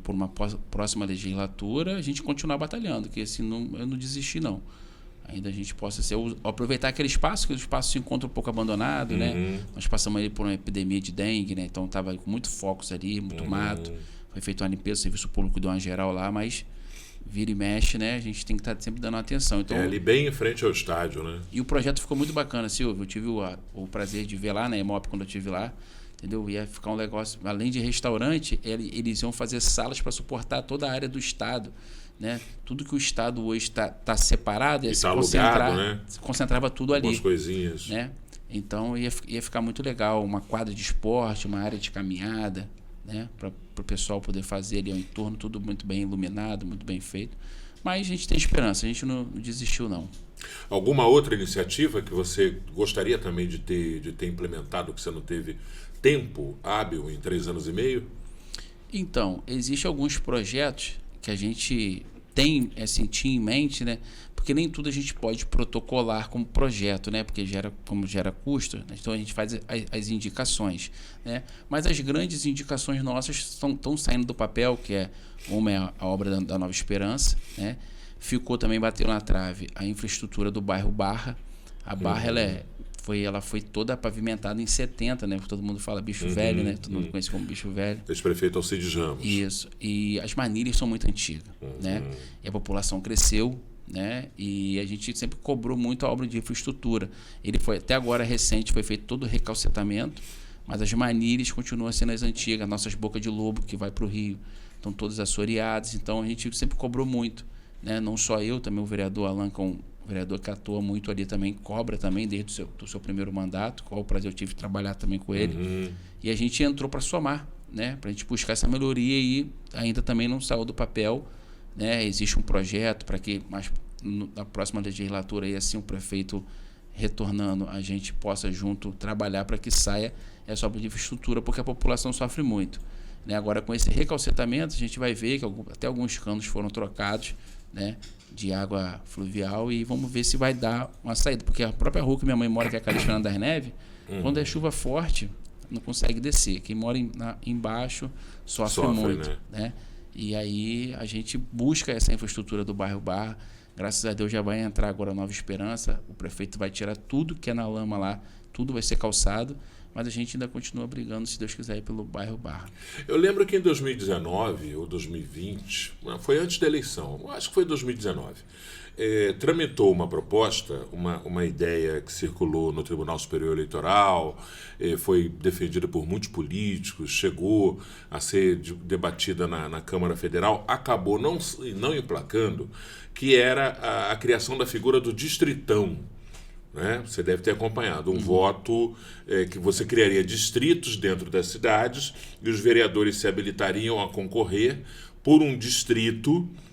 Por uma próxima legislatura, a gente continuar batalhando, que assim, eu não desisti, não. Ainda a gente possa aproveitar aquele espaço, que o espaço se encontra um pouco abandonado, né? Nós passamos ali por uma epidemia de dengue, né? Então estava com muito focos ali, muito mato. Foi feita uma limpeza, o serviço público deu uma geral lá, mas vira e mexe, né? A gente tem que estar sempre dando atenção. Então, ali bem em frente ao estádio, né? E o projeto ficou muito bacana, Silvio. Eu tive o prazer de ver lá na EMOP quando eu estive lá. Entendeu? Ia ficar um negócio, além de restaurante, eles iam fazer salas para suportar toda a área do estado, né? Tudo que o estado hoje está separado, se concentrar, né? Se concentrava tudo ali. Algumas coisinhas. Né? Então ia ficar muito legal, uma quadra de esporte, uma área de caminhada, né? Para o pessoal poder fazer ali ao entorno, tudo muito bem iluminado, muito bem feito. Mas a gente tem esperança, a gente não desistiu, não. Alguma outra iniciativa que você gostaria também de ter implementado, que você não teve tempo hábil em 3 anos e meio? Então, existem alguns projetos que a gente tem tinha em mente, né? Porque nem tudo a gente pode protocolar como projeto, né? Porque como gera custo, né? Então a gente faz as indicações, né? Mas as grandes indicações nossas estão saindo do papel, que uma é a obra da Nova Esperança, né? Bateu na trave a infraestrutura do bairro Barra. A Barra, ela foi toda pavimentada em 70, né? Todo mundo fala Bicho Velho, né? Todo mundo conhece como Bicho Velho. Ex-prefeito Alcides Ramos. Isso. E as manilhas são muito antigas, né? E a população cresceu, né? E a gente sempre cobrou muito a obra de infraestrutura. Até agora recente, foi feito todo o recalcetamento, mas as manilhas continuam sendo as antigas. Nossas bocas de lobo que vai para o Rio estão todas assoreadas. Então a gente sempre cobrou muito, né? Não só eu, também o vereador Alan, o vereador que atua muito ali também, cobra também desde do seu primeiro mandato, qual o prazer eu tive de trabalhar também com ele. E a gente entrou para somar, né? Para a gente buscar essa melhoria e ainda também não saiu do papel, né? Existe um projeto para que na próxima legislatura, aí, assim, o prefeito retornando, a gente possa junto trabalhar para que saia essa obra de infraestrutura, porque a população sofre muito, né? Agora, com esse recalcetamento, a gente vai ver que até alguns canos foram trocados, né, de água fluvial, e vamos ver se vai dar uma saída, porque a própria rua que minha mãe mora, que é a Calixto Fernando das Neves, quando é chuva forte, não consegue descer. Quem mora embaixo sofre muito, né? E aí a gente busca essa infraestrutura do bairro Barra. Graças a Deus já vai entrar agora a Nova Esperança, o prefeito vai tirar tudo que é na lama lá, tudo vai ser calçado, mas a gente ainda continua brigando, se Deus quiser, pelo bairro Barra. Eu lembro que em 2019 ou 2020, foi antes da eleição, acho que foi 2019, tramitou uma proposta, uma ideia que circulou no Tribunal Superior Eleitoral, foi defendida por muitos políticos, chegou a ser debatida na Câmara Federal, acabou não emplacando, que era a criação da figura do distritão. Né? Você deve ter acompanhado um voto que você criaria distritos dentro das cidades e os vereadores se habilitariam a concorrer por um distrito